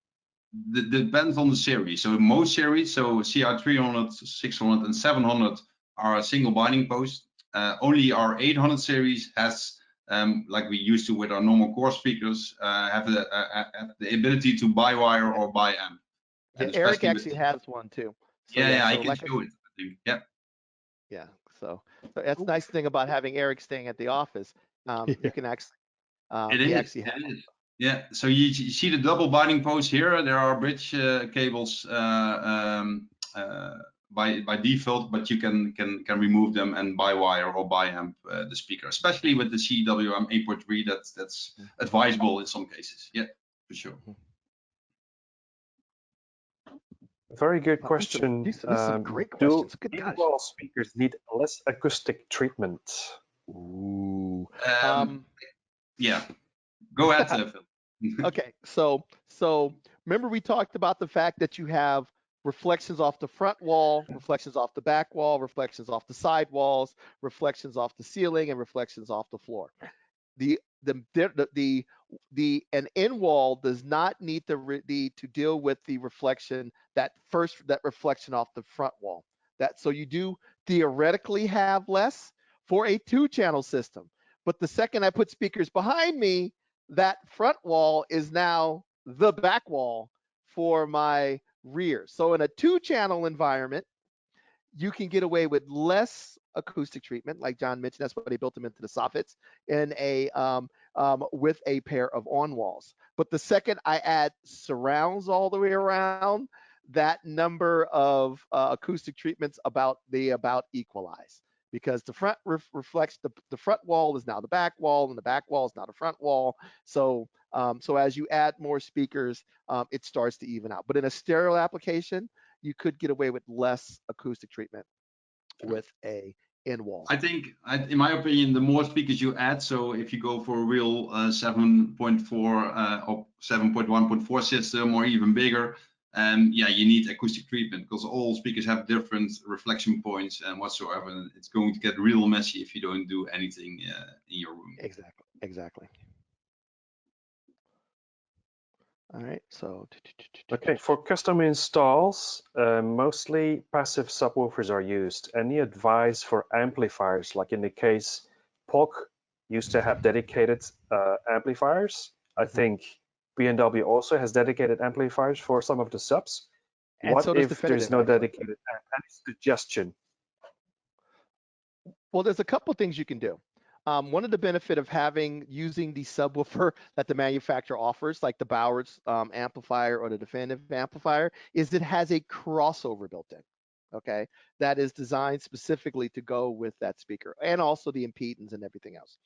Depends on the series. So most series, so CR 300, 600, and 700 are a single binding post. Only our 800 series has, like we used to with our normal core speakers, have the ability to bi-wire or bi-amp. Yeah, Eric actually has one too. So, yeah, so I can like show it. Yeah. Yeah, so that's the nice thing about having Eric staying at the office. You can actually, he actually has. Yeah, so you see the double binding posts here. There are bridge cables by default, but you can remove them and bi-wire or bi-amp the speaker, especially with the CWM 8.3. That's advisable in some cases. Yeah, for sure. Very good question. These are some great questions. Good Do gosh. in-wall speakers need less acoustic treatment? Ooh. Yeah, go ahead, Phil. Okay, so remember we talked about the fact that you have reflections off the front wall, reflections off the back wall, reflections off the side walls, reflections off the ceiling, and reflections off the floor. An in wall does not need to deal with the reflection that reflection off the front wall. So you do theoretically have less for a 2-channel system, but the second I put speakers behind me, that front wall is now the back wall for my rear. So in a 2-channel environment, you can get away with less acoustic treatment, like John mentioned. That's why they built them into the soffits in with a pair of on walls. But the second I add surrounds all the way around, that number of acoustic treatments about equalize, because the front reflects the front wall is now the back wall, and the back wall is now the front wall. So as you add more speakers, it starts to even out. But in a stereo application, you could get away with less acoustic treatment with a in-wall. I think, in my opinion, the more speakers you add, so if you go for a real 7.4 or 7.1.4 system or even bigger, yeah, you need acoustic treatment, because all speakers have different reflection points and whatsoever, and it's going to get real messy if you don't do anything in your room. Exactly. All right, so. Okay, for custom installs, mostly passive subwoofers are used. Any advice for amplifiers? Like in the case, POC used to have dedicated amplifiers. I think B&W also has dedicated amplifiers for some of the subs. And what so does if Definitive, there's no actually. dedicated amp? Any suggestion? Well, there's a couple things you can do. One of the benefit of using the subwoofer that the manufacturer offers, like the Bowers amplifier or the Definitive amplifier, is it has a crossover built in. Okay, that is designed specifically to go with that speaker, and also the impedance and everything else.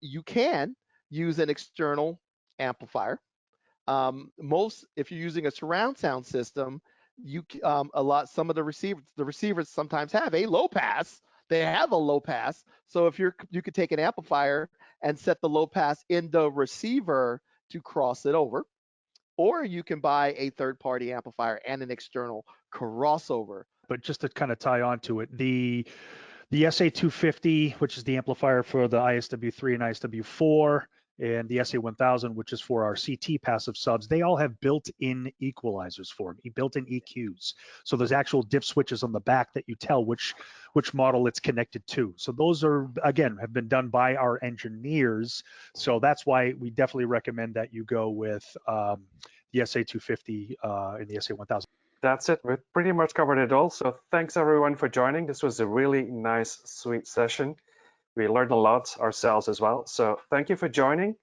You can use an external amplifier. If you're using a surround sound system, some of the receivers sometimes have a low pass. They have a low pass. So if you could take an amplifier and set the low pass in the receiver to cross it over, or you can buy a third-party amplifier and an external crossover. But just to kind of tie on to it, the SA250, which is the amplifier for the ISW3 and ISW4, and the SA1000, which is for our CT passive subs, they all have built-in equalizers for them, built-in EQs. So there's actual dip switches on the back that you tell which model it's connected to. So those are, again, have been done by our engineers. So that's why we definitely recommend that you go with the SA250 and the SA1000. That's it. We've pretty much covered it all. So thanks everyone for joining. This was a really nice, sweet session. We learned a lot ourselves as well. So thank you for joining.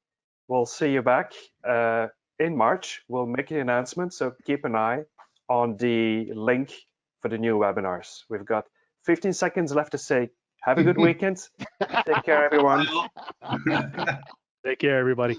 We'll see you back in March. We'll make an announcement, so keep an eye on the link for the new webinars. We've got 15 seconds left to say, have a good weekend. Take care, everyone. Take care, everybody.